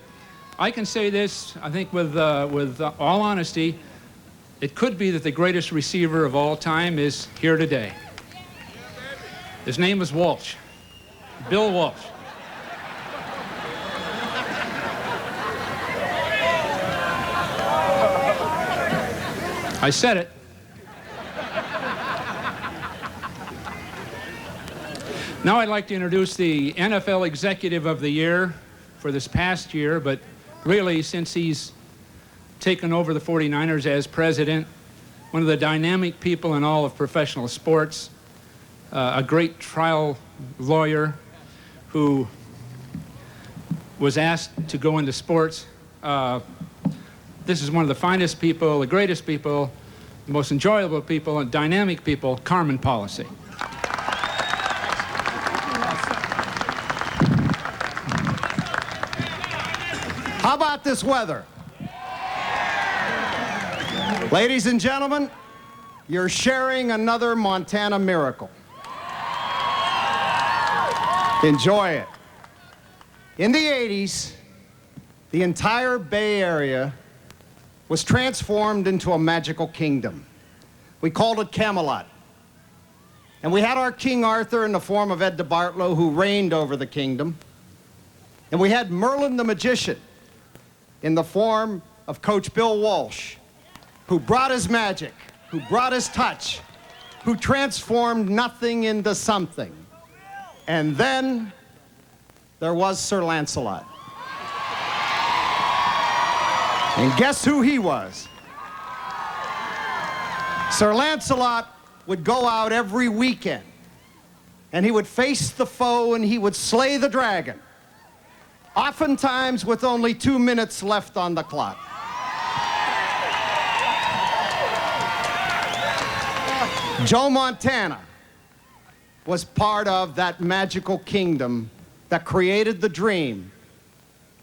Speaker 14: I can say this, I think with all honesty, it could be that the greatest receiver of all time is here today. His name is Walsh, Bill Walsh. I said it. Now I'd like to introduce the NFL Executive of the Year for this past year, but really since he's taken over the 49ers as president, one of the dynamic people in all of professional sports, a great trial lawyer who was asked to go into sports. This is one of the finest people, the greatest people, the most enjoyable people, and dynamic people, Carmen Policy.
Speaker 18: How about this weather? Ladies and gentlemen, you're sharing another Montana miracle. Enjoy it. In the 80s, the entire Bay Area was transformed into a magical kingdom. We called it Camelot. And we had our King Arthur in the form of Ed DeBartolo, who reigned over the kingdom. And we had Merlin the magician in the form of Coach Bill Walsh, who brought his magic, who brought his touch, who transformed nothing into something. And then there was Sir Lancelot. And guess who he was? Sir Lancelot would go out every weekend, and he would face the foe, and he would slay the dragon, oftentimes with only 2 minutes left on the clock. Joe Montana was part of that magical kingdom that created the dream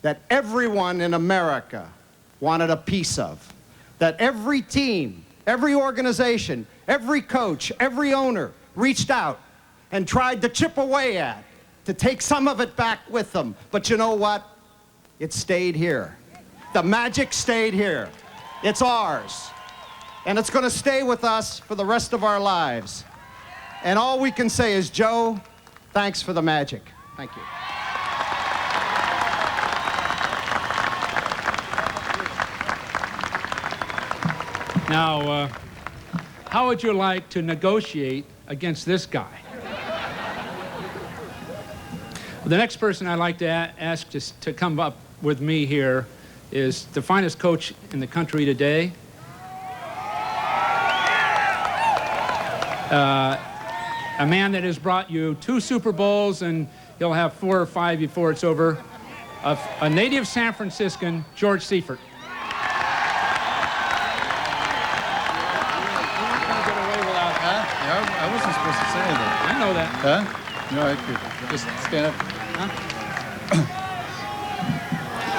Speaker 18: that everyone in America wanted a piece of, that every team, every organization, every coach, every owner reached out and tried to chip away at, to take some of it back with them. But you know what? It stayed here. The magic stayed here. It's ours. and it's going to stay with us for the rest of our lives. And all we can say is, Joe, thanks for the magic. Thank you.
Speaker 14: Now, how would you like to negotiate against this guy? The next person I'd like to ask to come up with me here is the finest coach in the country today. A man that has brought you 2 Super Bowls, and he'll have 4 or 5 before it's over. A native San Franciscan, George Seifert.
Speaker 19: I wasn't supposed to say that.
Speaker 14: I know that.
Speaker 19: Huh? No, I could just stand up.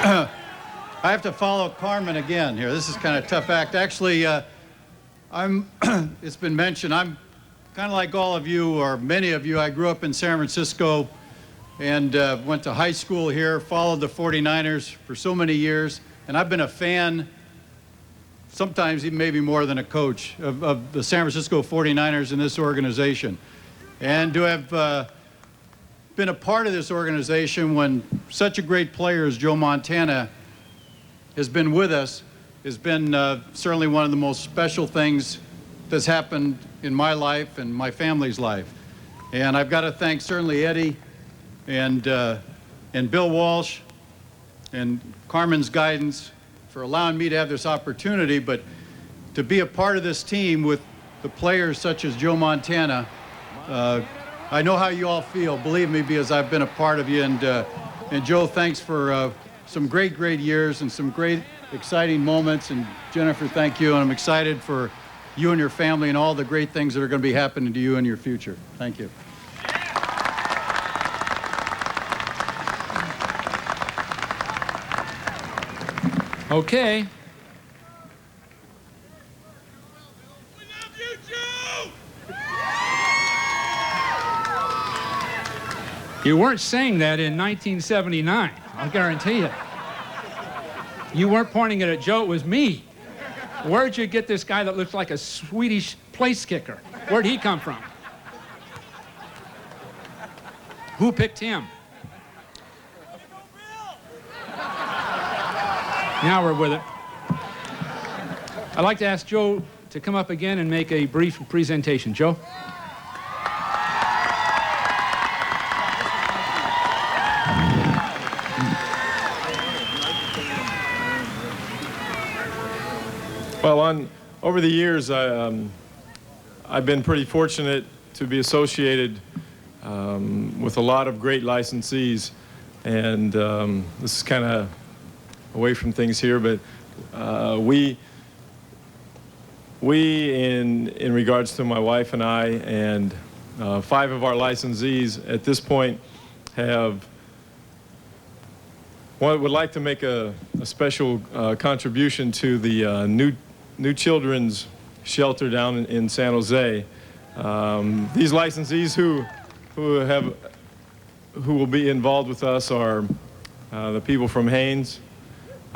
Speaker 19: Huh? I have to follow Carmen again here. This is kind of a tough act. Actually, it's been mentioned, I'm kind of like all of you, or many of you. I grew up in San Francisco and went to high school here, followed the 49ers for so many years, and I've been a fan, sometimes even maybe more than a coach, of the San Francisco 49ers in this organization. And to have been a part of this organization when such a great player as Joe Montana has been with us has been certainly one of the most special things that's happened in my life and my family's life. And I've got to thank certainly Eddie and Bill Walsh and Carmen's guidance for allowing me to have this opportunity, but to be a part of this team with the players such as Joe Montana. I know how you all feel, believe me, because I've been a part of you. And Joe, thanks for some great years and some great, exciting moments. And Jennifer, thank you. And I'm excited for you and your family and all the great things that are going to be happening to you in your future. Thank you.
Speaker 14: Okay. You weren't saying that in 1979, I'll guarantee you. You weren't pointing it at Joe, it was me. Where'd you get this guy that looks like a Swedish place kicker? Where'd he come from? Who picked him? Now we're with it. I'd like to ask Joe to come up again and make a brief presentation. Joe?
Speaker 5: Well, over the years, I've been pretty fortunate to be associated with a lot of great licensees, and this is kind of away from things here, but we in regards to my wife and I and 5 of our licensees at this point would like to make a special contribution to the new children's shelter down in San Jose. These licensees who will be involved with us are the people from Haynes,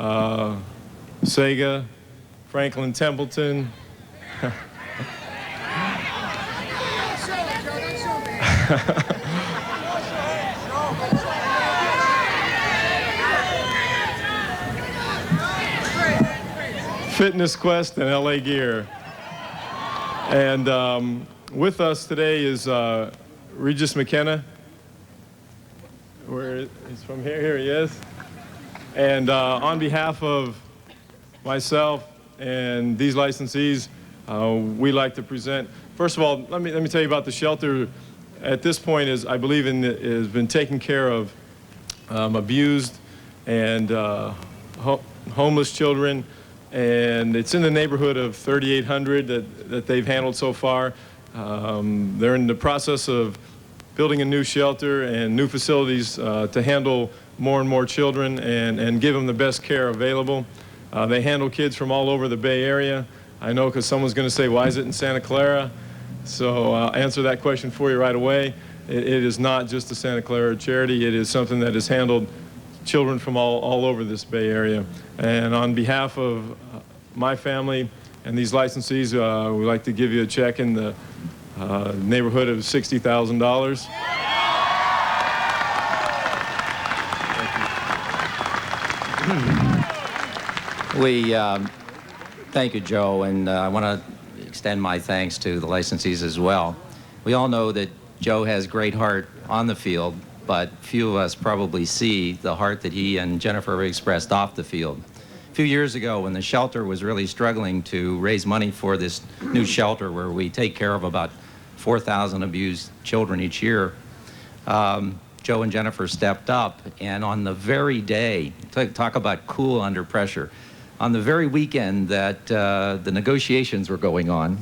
Speaker 5: Sega, Franklin Templeton, Fitness Quest, and LA Gear. And with us today is Regis McKenna. Where he's from here? Here he is. And on behalf of myself and these licensees, we like to present. First of all, let me tell you about the shelter. At this point, I believe has been taking care of abused and homeless children, and it's in the neighborhood of 3,800 that they've handled so far. They're in the process of building a new shelter and new facilities to handle more and more children and give them the best care available. They handle kids from all over the Bay Area. I know, because someone's going to say, why is it in Santa Clara? So I'll answer that question for you right away. It is not just a Santa Clara charity. It is something that has handled children from all over this Bay Area. And on behalf of my family And these licensees, we'd like to give you a check in the neighborhood of $60,000.
Speaker 20: Thank you, Joe, and I want to extend my thanks to the licensees as well. We all know that Joe has great heart on the field, but few of us probably see the heart that he and Jennifer expressed off the field. A few years ago, when the shelter was really struggling to raise money for this new shelter where we take care of about 4,000 abused children each year, Joe and Jennifer stepped up, and on the very day, talk about cool under pressure, on the very weekend that the negotiations were going on,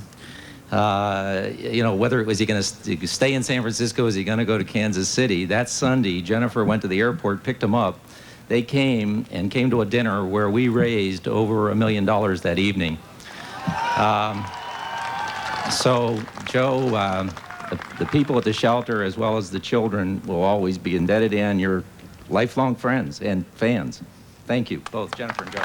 Speaker 20: you know, whether it was he going to stay in San Francisco, is he going to go to Kansas City, that Sunday, Jennifer went to the airport, picked him up. They came to a dinner where we raised over $1 million that evening. So, Joe, the people at the shelter, as well as the children, will always be indebted, and your lifelong friends and fans. Thank you, both Jennifer and Joe.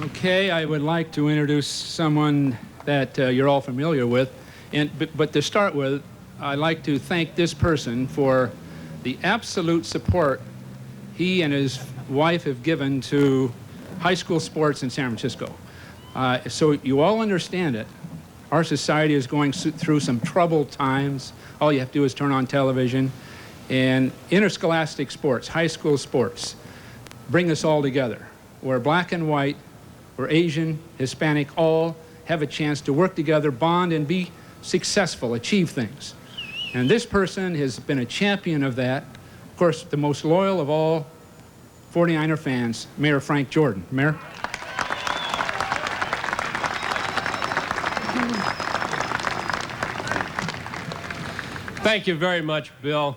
Speaker 14: Okay, I would like to introduce someone that you're all familiar with. But to start with, I'd like to thank this person for the absolute support he and his wife have given to high school sports in San Francisco. So you all understand it. Our society is going through some troubled times. All you have to do is turn on television. And interscholastic sports, high school sports, bring us all together. We're black and white, we're Asian, Hispanic, all have a chance to work together, bond, and be successful, achieve things. And this person has been a champion of that. Of course, the most loyal of all 49er fans, Mayor Frank Jordan. Mayor?
Speaker 21: Thank you very much, Bill.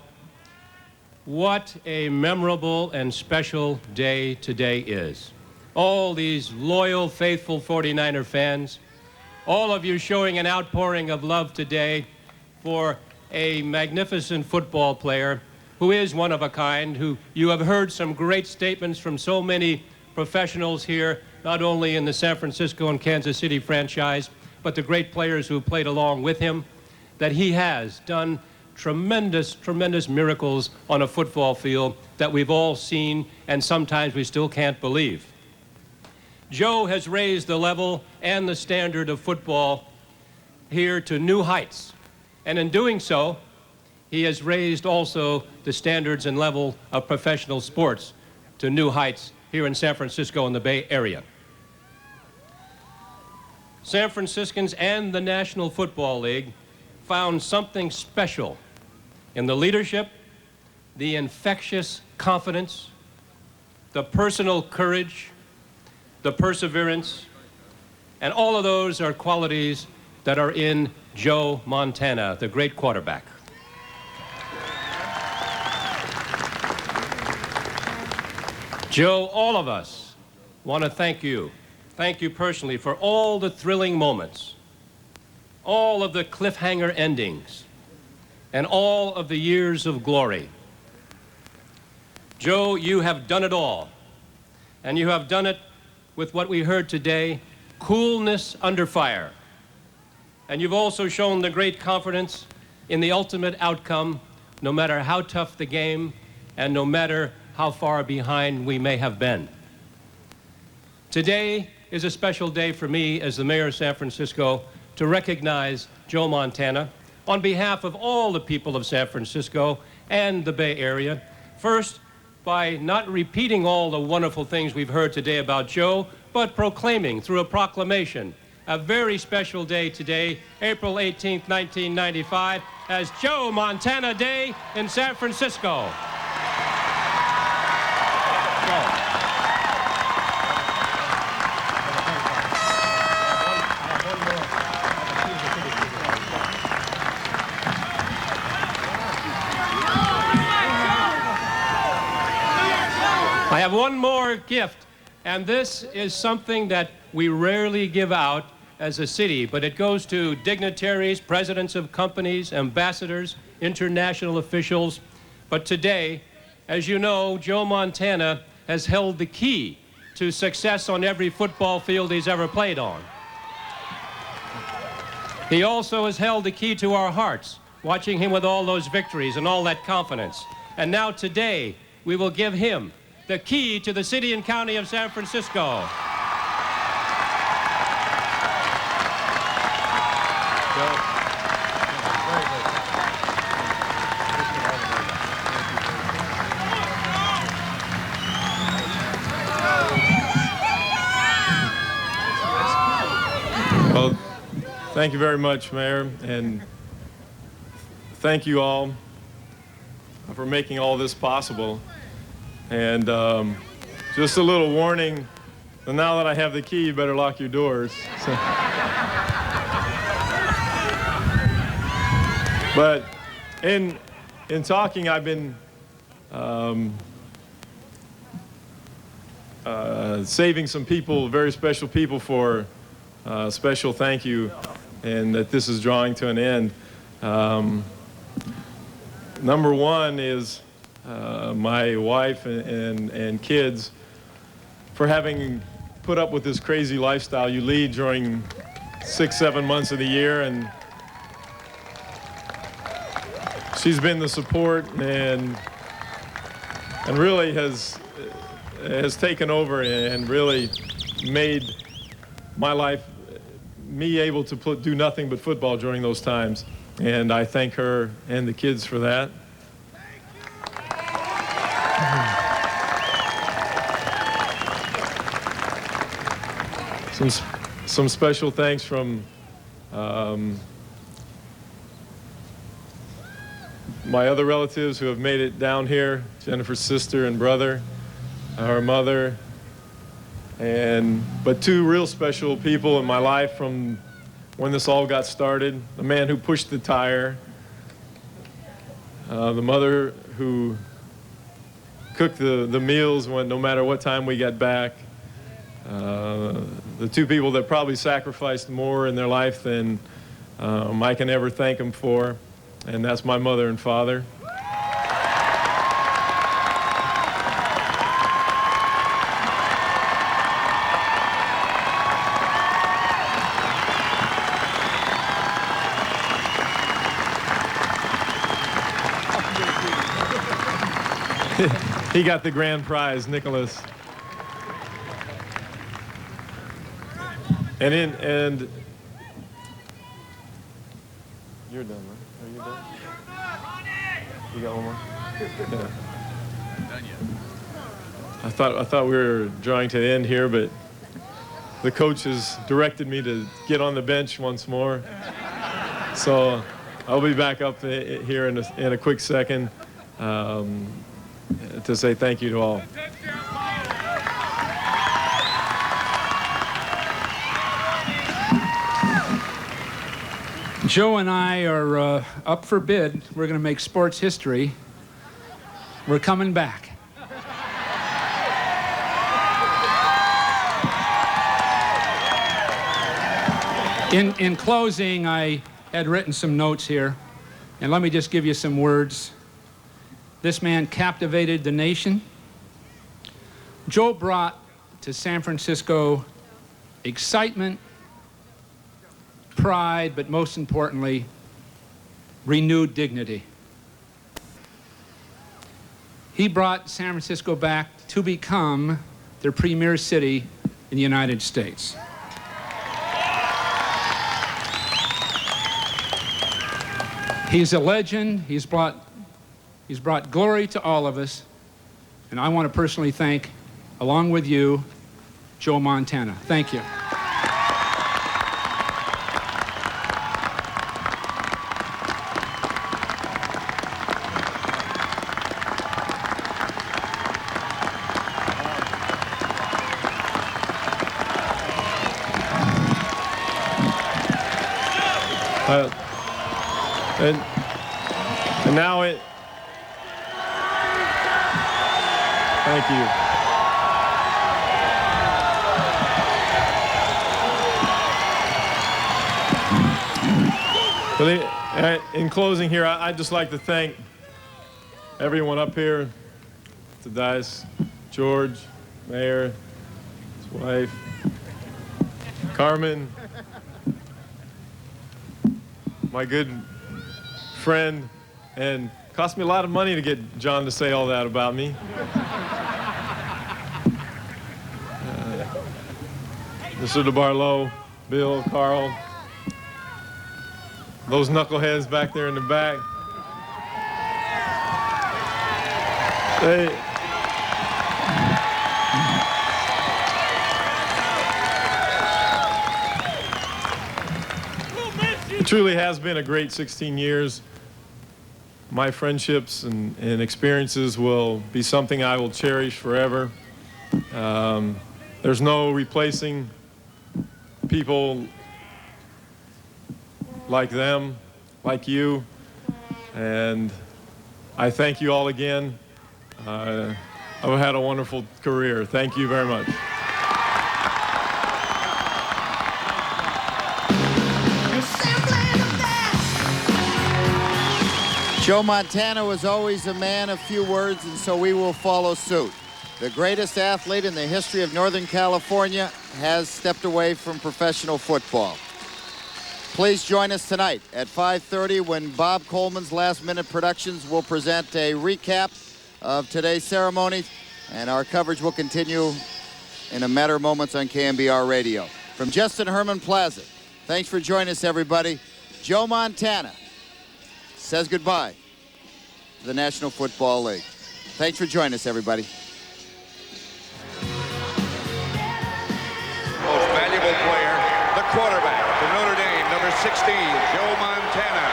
Speaker 21: What a memorable and special day today is. All these loyal, faithful 49er fans, all of you showing an outpouring of love today for a magnificent football player who is one of a kind, who you have heard some great statements from so many professionals here, not only in the San Francisco and Kansas City franchise, but the great players who played along with him, that he has done tremendous, tremendous miracles on a football field that we've all seen and sometimes we still can't believe. Joe has raised the level and the standard of football here to new heights. And in doing so, he has raised also the standards and level of professional sports to new heights here in San Francisco and the Bay Area. San Franciscans and the National Football League found something special in the leadership, the infectious confidence, the personal courage, the perseverance, and all of those are qualities that are in Joe Montana, the great quarterback. Joe, all of us want to thank you personally for all the thrilling moments, all of the cliffhanger endings, and all of the years of glory. Joe, you have done it all, and you have done it with what we heard today, coolness under fire. And you've also shown the great confidence in the ultimate outcome, no matter how tough the game and no matter how far behind we may have been. Today is a special day for me as the mayor of San Francisco to recognize Joe Montana on behalf of all the people of San Francisco and the Bay Area. First, by not repeating all the wonderful things we've heard today about Joe, but proclaiming through a proclamation a very special day today, April 18th, 1995, as Joe Montana Day in San Francisco. I have one more gift, and this is something that we rarely give out as a city, but it goes to dignitaries, presidents of companies, ambassadors, international officials. But today, As you know, Joe Montana has held the key to success on every football field he's ever played on. He also has held the key to our hearts, watching him with all those victories and all that confidence. And now today, we will give him the key to the city and county of San Francisco.
Speaker 5: Well, thank you very much, Mayor, and thank you all for making all this possible. And just a little warning, now that I have the key, you better lock your doors. So. But in talking, I've been saving some people, very special people, for a special thank you, and that this is drawing to an end. Number one is my wife and kids, for having put up with this crazy lifestyle you lead during 6-7 months of the year, and she's been the support and really has taken over and really made my life, me able to do nothing but football during those times. And I thank her and the kids for that. Some special thanks from my other relatives who have made it down here, Jennifer's sister and brother, her mother, but two real special people in my life from when this all got started. The man who pushed the tire, the mother who cooked the meals no matter what time we got back, the two people that probably sacrificed more in their life than I can ever thank them for, and that's my mother and father. He got the grand prize, Nicholas. And you're done, right? Are you done? You got one more? Yeah. Done yet. I thought we were drawing to the end here, but the coach has directed me to get on the bench once more. So I'll be back up here in a quick second to say thank you to all.
Speaker 14: Joe and I are up for bid. We're going to make sports history. We're coming back. In closing, I had written some notes here, and let me just give you some words. This man captivated the nation. Joe brought to San Francisco excitement, pride, but most importantly, renewed dignity. He brought San Francisco back to become the premier city in the United States. He's a legend. He's brought glory to all of us, and I want to personally thank, along with you, Joe Montana. Thank you.
Speaker 5: And now it. Thank you. But in closing here, I'd just like to thank everyone up here Tobias, George, Mayor, his wife, Carmen, my good friend, and it cost me a lot of money to get John to say all that about me. Mr. DeBartolo, Bill, Carl, those knuckleheads back there in the back. It truly has been a great 16 years. My friendships and experiences will be something I will cherish forever. There's no replacing people like them, like you, and I thank you all again. I've had a wonderful career. Thank you very much.
Speaker 13: Joe Montana was always a man of few words, and so we will follow suit. The greatest athlete in the history of Northern California has stepped away from professional football. Please join us tonight at 5:30 when Bob Coleman's Last Minute Productions will present a recap of today's ceremony, and our coverage will continue in a matter of moments on KMBR Radio. From Justin Herman Plaza, thanks for joining us, everybody. Joe Montana says goodbye to the National Football League. Thanks for joining us, everybody.
Speaker 4: Most valuable player, the quarterback for Notre Dame, number 16, Joe Montana.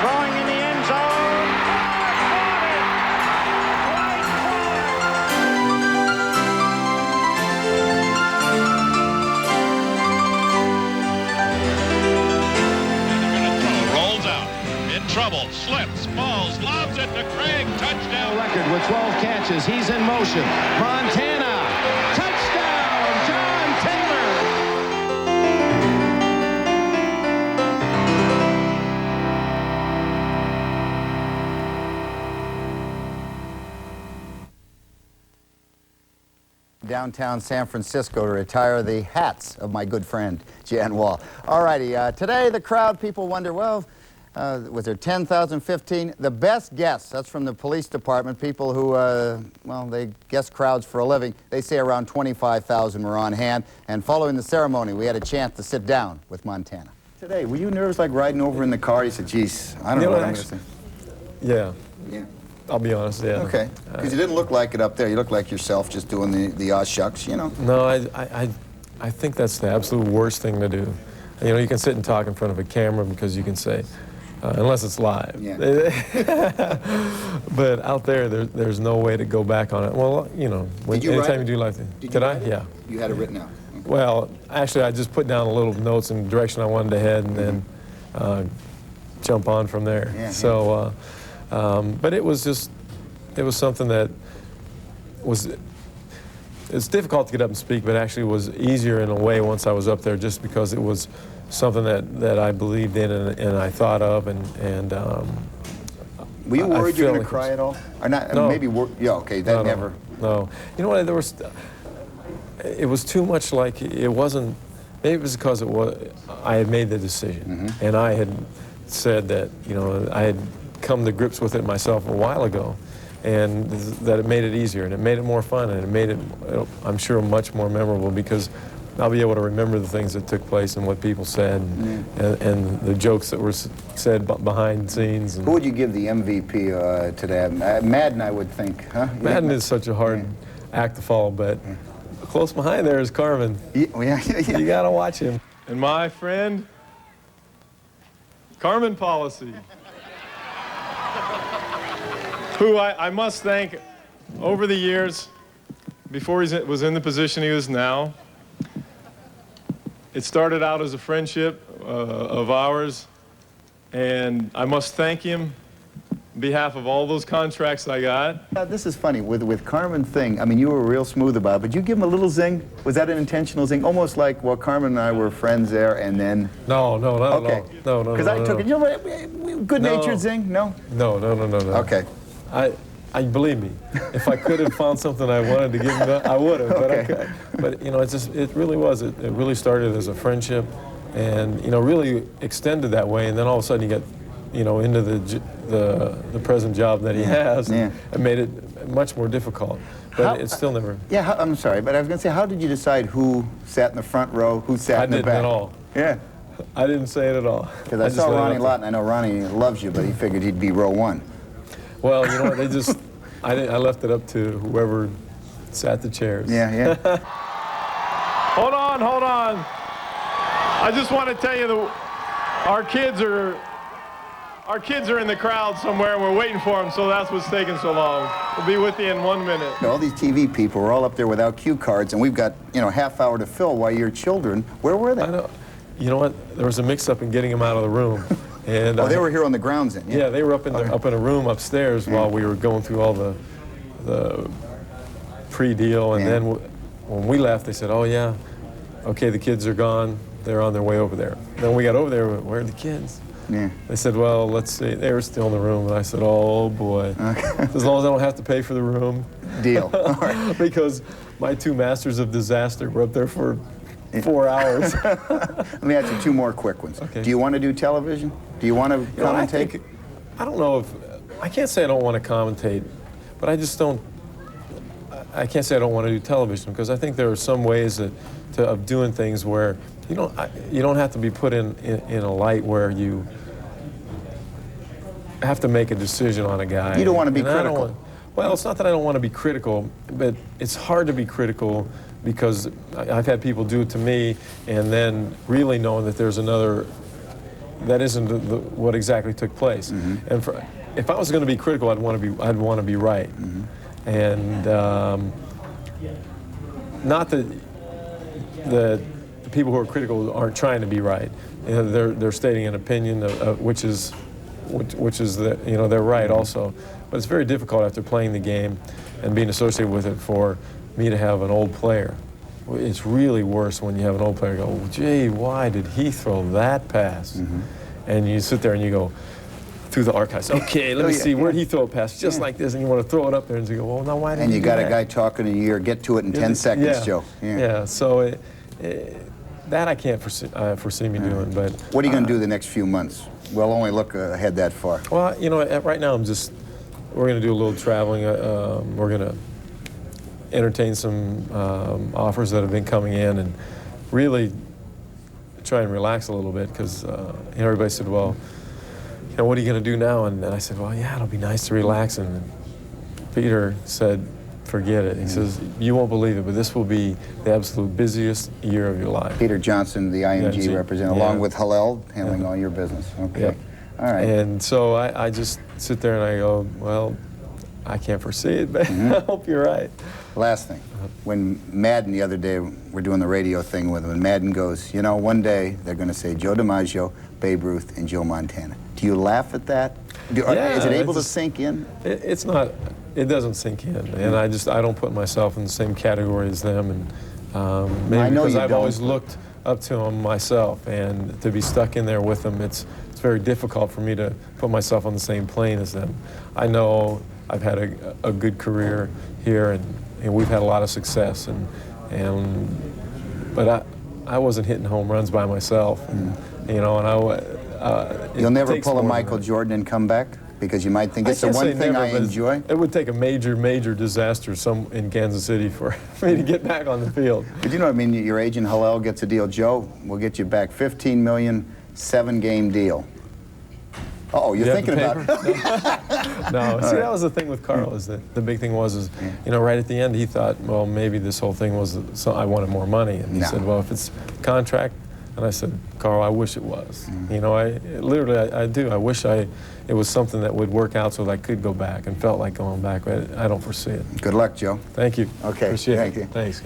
Speaker 15: Throwing in the end zone.
Speaker 22: Rolls out, in trouble, slips, falls, lobs it to Craig, touchdown.
Speaker 23: Record with 12 catches, he's in motion. Montana, touchdown, John Taylor.
Speaker 13: Downtown San Francisco to retire the hats of my good friend, Jan Wall. All righty, today the crowd, people wonder, well, was there 10,000, 15? The best guess, that's from the police department, people who, well, they guess crowds for a living. They say around 25,000 were on hand. And following the ceremony, we had a chance to sit down with Montana. Today, were you nervous like riding over in the car? You said, geez, I don't know what I'm going to say.
Speaker 2: Yeah.
Speaker 13: Yeah.
Speaker 2: I'll be honest, yeah.
Speaker 13: Okay, because you didn't look like it up there. You looked like yourself just doing the aw shucks, you know.
Speaker 2: No, I think that's the absolute worst thing to do. You know, you can sit and talk in front of a camera because you can say, unless it's live.
Speaker 13: Yeah.
Speaker 2: But out there's no way to go back on it. Well, you know, anytime you do live thing. Did I? Yeah.
Speaker 13: You had it written out. Okay.
Speaker 2: Well, actually, I just put down a little notes in the direction I wanted to head and then jump on from there.
Speaker 13: Yeah,
Speaker 2: so, but it was something that it's difficult to get up and speak, but actually was easier in a way once I was up there, just because it was something that I believed in and I thought of, and
Speaker 13: were you worried you were going to cry at all? Or not?
Speaker 2: No.
Speaker 13: Maybe. Yeah. Okay. That never.
Speaker 2: No. You know what? It was too much like it wasn't. Maybe it was because I had made the decision, and I had said that, you know, I had come to grips with it myself a while ago, and that it made it easier and it made it more fun and it made it, I'm sure, much more memorable, because I'll be able to remember the things that took place and what people said and the jokes that were said behind the scenes.
Speaker 13: Who would you give the MVP to that? Madden, I would think, huh?
Speaker 2: Madden is such a hard act to follow, but close behind there is Carmen.
Speaker 13: Yeah.
Speaker 2: You got to watch him.
Speaker 5: And my friend, Carmen Policy, who I must thank over the years, before he was in the position he is now. It started out as a friendship of ours, and I must thank him behalf of all those contracts I got.
Speaker 3: This is funny, with Carmen thing, I mean, you were real smooth about it, but you give him a little zing? Was that an intentional zing? Almost like, well, Carmen and I were friends there, and then...
Speaker 2: No, not at all. No.
Speaker 3: Because I took it, you know, good-natured zing? No?
Speaker 2: No.
Speaker 3: Okay.
Speaker 2: I believe me, if I could have found something I wanted to give him, I would have, but I could. But, you know, it really was. It really started as a friendship and, you know, really extended that way, and then all of a sudden you get, you know, into the present job that he has, and made it much more difficult. But it's still never...
Speaker 3: Yeah, I'm sorry, but I was going to say, how did you decide who sat in the front row, who sat in the back?
Speaker 2: I didn't at all.
Speaker 3: Yeah.
Speaker 2: I didn't say it at all.
Speaker 3: Because I saw Ronnie Lott, and I know Ronnie loves you, but he figured he'd be row 1.
Speaker 2: Well, you know what, I left it up to whoever sat the chairs.
Speaker 3: Yeah.
Speaker 5: Hold on. I just want to tell you our kids are in the crowd somewhere, and we're waiting for them, so that's what's taking so long. We'll be with you in 1 minute.
Speaker 3: All these TV people are all up there without cue cards, and we've got, you know, half hour to fill while your children, where were they?
Speaker 2: I know. You know what, there was a mix-up in getting them out of the room. And
Speaker 3: they were here on the grounds then?
Speaker 2: Yeah, they were up in a room upstairs while we were going through all the pre-deal, and then when we left, they said, oh yeah, okay, the kids are gone, they're on their way over there. Then we got over there, where are the kids?
Speaker 3: Yeah.
Speaker 2: They said, well, let's see, they were still in the room, and I said, oh boy, as long as I don't have to pay for the room.
Speaker 3: Deal. All right.
Speaker 2: Because my 2 masters of disaster were up there for 4 hours.
Speaker 3: Let me ask you 2 more quick ones.
Speaker 2: Okay.
Speaker 3: Do you want to do television? Do you want to commentate?
Speaker 2: I don't know if, I can't say I don't want to commentate, but I just don't, I can't say I don't want to do television, because I think there are some ways of doing things where you don't have to be put in a light where you have to make a decision on a guy.
Speaker 3: You don't want to be critical.
Speaker 2: Well, it's not that I don't want to be critical, but it's hard to be critical because I've had people do it to me, and then really knowing that there's another, that isn't what exactly took place. And if I was going to be critical, I'd want to be right. And not that the people who are critical aren't trying to be right. You know, they're stating an opinion which is they're right also. But it's very difficult after playing the game and being associated with it for me to have an old player. It's really worse when you have an old player go, gee, why did he throw that pass? And you sit there and you go through the archives. Okay, let me see, where'd he throw a pass just like this? And you want to throw it up there and you go, well, now why didn't
Speaker 3: you
Speaker 2: do
Speaker 3: got
Speaker 2: that?
Speaker 3: a guy talking in your ear, get to it in 10 seconds, Joe.
Speaker 2: Yeah, so that I can't foresee me doing. But
Speaker 3: what are you going to do the next few months? We'll only look ahead that far.
Speaker 2: Well, you know, right now we're going to do a little traveling. We're going to entertain some offers that have been coming in and really try and relax a little bit, because everybody said, well, you know, what are you going to do now? And I said, well, yeah, it'll be nice to relax. And Peter said, forget it. He says, you won't believe it, but this will be the absolute busiest year of your life.
Speaker 3: Peter Johnson, the IMG representative, along with Hillel, handling all your business. Okay. All right.
Speaker 2: And so I just sit there and I go, well, I can't foresee it, but I hope you're right.
Speaker 3: Last thing, when Madden the other day, we're doing the radio thing with him, and Madden goes, you know, one day they're going to say Joe DiMaggio, Babe Ruth, and Joe Montana. Do you laugh at that? Is it able to sink in?
Speaker 2: It's not. It doesn't sink in, and I don't put myself in the same category as them, and maybe because I've always looked up to them myself, and to be stuck in there with them, it's very difficult for me to put myself on the same plane as them. I know I've had a good career here, and we've had a lot of success, but I wasn't hitting home runs by myself, and, you know, and
Speaker 3: you'll never pull a Michael Jordan and come back? Because you might think it's the one thing I enjoy?
Speaker 2: It would take a major disaster in Kansas City for me to get back on the field.
Speaker 3: But you know, I mean, your agent Hillel gets a deal. Joe, we'll get you back $15 million, 7-game deal. Oh, you're thinking about it.
Speaker 2: No, see, that was the thing with Carl, is that the big thing was, you know, right at the end he thought, well, maybe this whole thing was, so I wanted more money. And he said, well, if it's contract, and I said, Carl, I wish it was. You know, I do. I wish it was something that would work out so that I could go back and felt like going back, but I don't foresee it.
Speaker 3: Good luck, Joe.
Speaker 2: Thank you.
Speaker 3: Okay,
Speaker 2: Appreciate
Speaker 3: thank
Speaker 2: it.
Speaker 3: you.
Speaker 2: Thanks.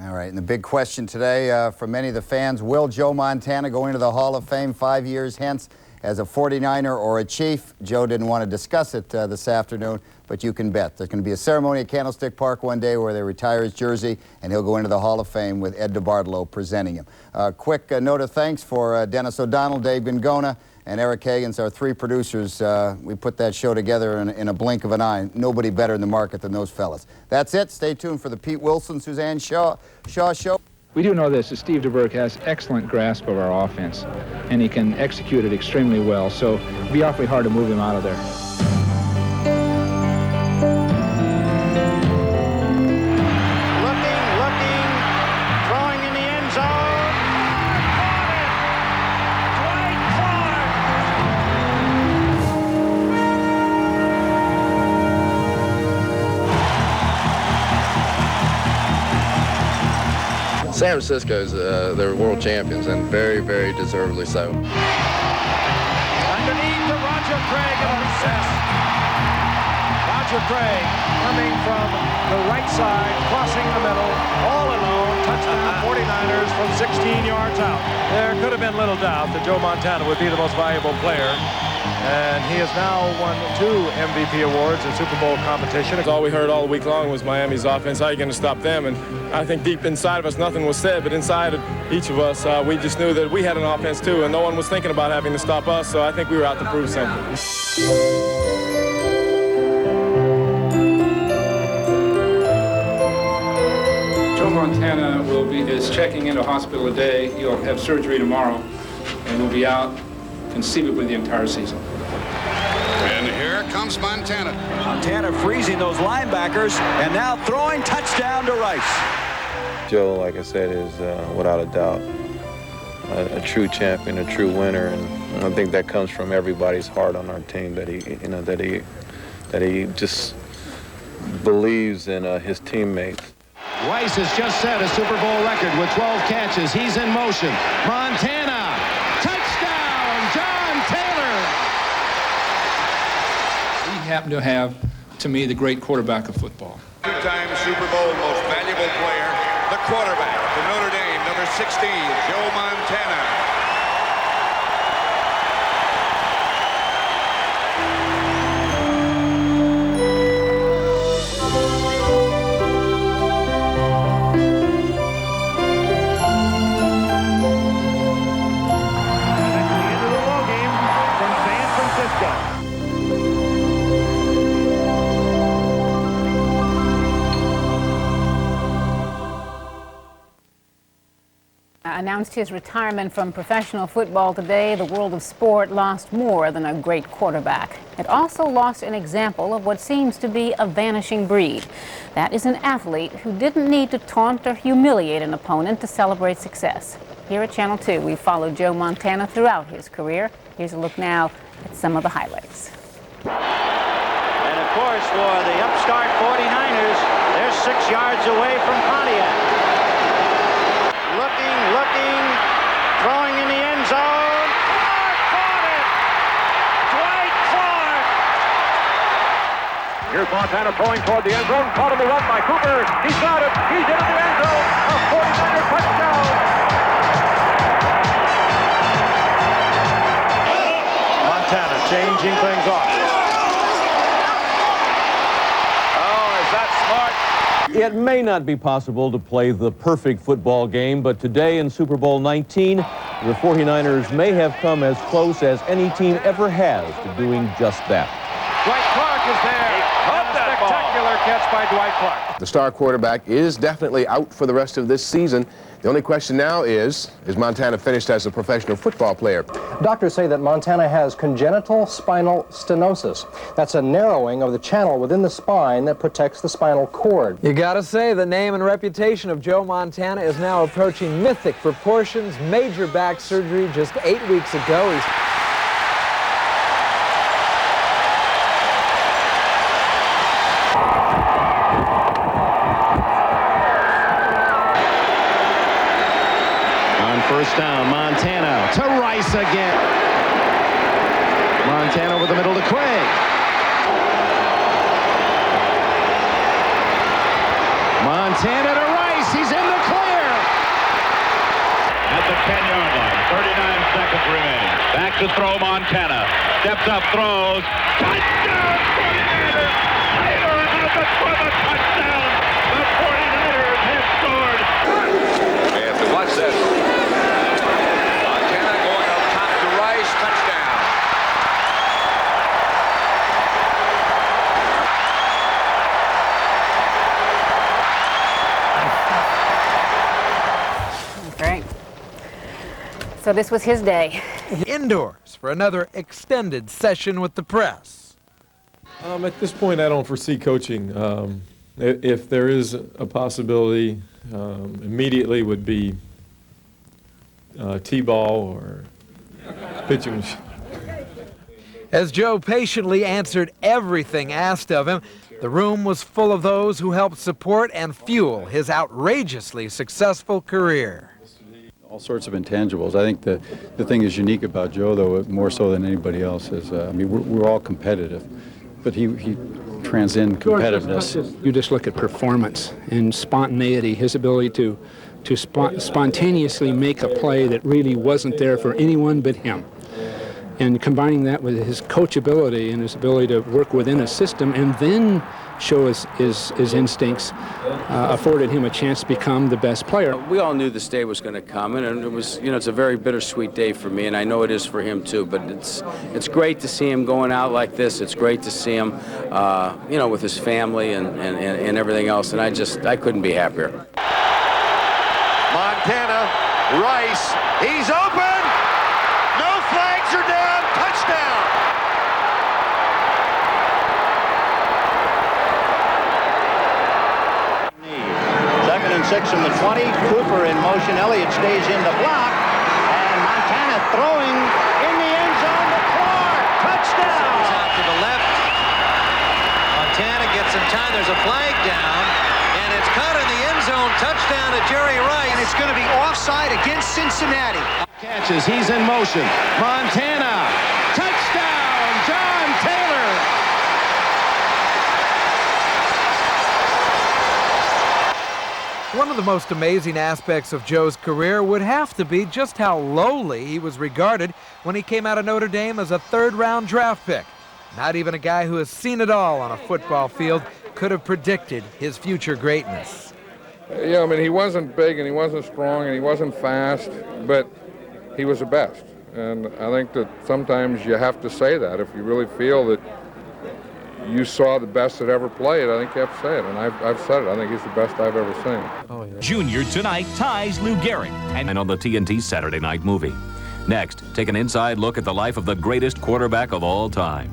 Speaker 3: All right, and the big question today for many of the fans, will Joe Montana go into the Hall of Fame 5 years hence? as a 49er or a Chief. Joe didn't want to discuss it this afternoon, but you can bet. There's going to be a ceremony at Candlestick Park one day where they retire his jersey, and he'll go into the Hall of Fame with Ed DeBartolo presenting him. Quick note of thanks for Dennis O'Donnell, Dave Gangona, and Eric Hagens, our three producers. We put that show together in a blink of an eye. Nobody better in the market than those fellas. That's it. Stay tuned for the Pete Wilson, Suzanne Shaw Show.
Speaker 7: We do know this, that Steve DeBerk has excellent grasp of our offense, and he can execute it extremely well, so it'd be awfully hard to move him out of there.
Speaker 15: Looking, throwing in the end zone.
Speaker 8: San Francisco's, they're world champions, and very, very deservedly so.
Speaker 15: Underneath to Roger Craig at recess.
Speaker 1: Roger Craig coming from the right side, crossing the middle, all alone, touchdown 49ers from 16 yards out. There could have been little doubt that Joe Montana would be the most valuable player. And he has now won 2 MVP awards in Super Bowl competition.
Speaker 5: All we heard all week long was Miami's offense. How are you going to stop them? And I think deep inside of us, nothing was said. But inside of each of us, we just knew that we had an offense too, and no one was thinking about having to stop us. So I think we were out to prove something.
Speaker 7: Joe Montana is checking into hospital today. He'll have surgery tomorrow, and will be out conceivably the entire season.
Speaker 4: And here comes Montana.
Speaker 11: Montana freezing those linebackers, and now throwing touchdown to Rice.
Speaker 2: Joe, like I said, is without a doubt a true champion, a true winner, and I think that comes from everybody's heart on our team. That he just believes in his teammates.
Speaker 23: Rice has just set a Super Bowl record with 12 catches. He's in motion. Montana, touchdown, John Taylor.
Speaker 7: We happen to have, to me, the great quarterback of football.
Speaker 4: Two-time Super Bowl most valuable player, the quarterback for Notre Dame, number 16, Joe Montana.
Speaker 24: Announced his retirement from professional football today. The world of sport lost more than a great quarterback. It also lost an example of what seems to be a vanishing breed. That is an athlete who didn't need to taunt or humiliate an opponent to celebrate success. Here at Channel 2, we followed Joe Montana throughout his career. Here's a look now at some of the highlights.
Speaker 15: And of course, for the upstart 49ers, they're 6 yards away from Pontiac. Looking, throwing in the end zone. Caught it! Dwight Clark!
Speaker 1: Here's Montana throwing toward the end zone. Caught on the run by Cooper. He's got it. He's into the end zone. A 49er touchdown. Montana changing things off. Oh, is that smart?
Speaker 25: It may not be possible to play the perfect football game, but today in Super Bowl 19, the 49ers may have come as close as any team ever has to doing just that.
Speaker 1: Dwight Clark is there. A spectacular catch by Dwight Clark.
Speaker 26: The star quarterback is definitely out for the rest of this season. The only question now is Montana finished as a professional football player?
Speaker 27: Doctors say that Montana has congenital spinal stenosis. That's a narrowing of the channel within the spine that protects the spinal cord.
Speaker 28: You gotta say, the name and reputation of Joe Montana is now approaching mythic proportions. Major back surgery just 8 weeks ago. He's
Speaker 23: First down, Montana to Rice again. Montana over the middle to Craig. Montana to Rice. He's in the clear.
Speaker 22: At the 10-yard line, 39 seconds remaining. Back to throw, Montana. Steps up, throws. Touchdown, 49ers! Taylor has it for the touchdown. The 49ers have scored. We have to watch this. Montana going up top to Rice. Touchdown.
Speaker 24: Great. So this was his day.
Speaker 28: Indoors for another extended session with the press.
Speaker 2: At this point, I don't foresee coaching. If there is a possibility, immediately would be T-ball or pitching.
Speaker 28: As Joe patiently answered everything asked of him, the room was full of those who helped support and fuel his outrageously successful career.
Speaker 6: All sorts of intangibles. I think the thing is unique about Joe, though, more so than anybody else, is, I mean, we're all competitive, but he transcends competitiveness.
Speaker 7: You just look at performance and spontaneity, his ability to spontaneously make a play that really wasn't there for anyone but him. And combining that with his coachability and his ability to work within a system and then show his instincts afforded him a chance to become the best player.
Speaker 9: We all knew this day was going to come, and it was, it's a very bittersweet day for me, and I know it is for him too. But it's great to see him going out like this. It's great to see him, with his family and everything else. And I couldn't be happier.
Speaker 4: Montana, Rice, he's open. No flags are down. Touchdown.
Speaker 15: Second and 6 from the 20. Cooper in motion. Elliott stays in the block. And Montana throwing in the end zone to Clark. Touchdown.
Speaker 10: Out to the left. Montana gets some time. There's a flag down. And it's caught in the end zone. Touchdown to Jerry Rice.
Speaker 23: And it's going to be offside against Cincinnati. Catches. He's in motion. Montana. Touchdown. John Taylor.
Speaker 28: One of the most amazing aspects of Joe's career would have to be just how lowly he was regarded when he came out of Notre Dame as a third-round draft pick. Not even a guy who has seen it all on a football field could have predicted his future greatness.
Speaker 5: Yeah, I mean, he wasn't big and he wasn't strong and he wasn't fast, but he was the best. And I think that sometimes you have to say that. If you really feel that you saw the best that ever played, I think you have to say it. And I've said it. I think he's the best I've ever seen.
Speaker 2: Oh, yeah.
Speaker 12: Junior tonight ties Lou Gehrig and on the TNT Saturday Night Movie. Next, take an inside look at the life of the greatest quarterback of all time.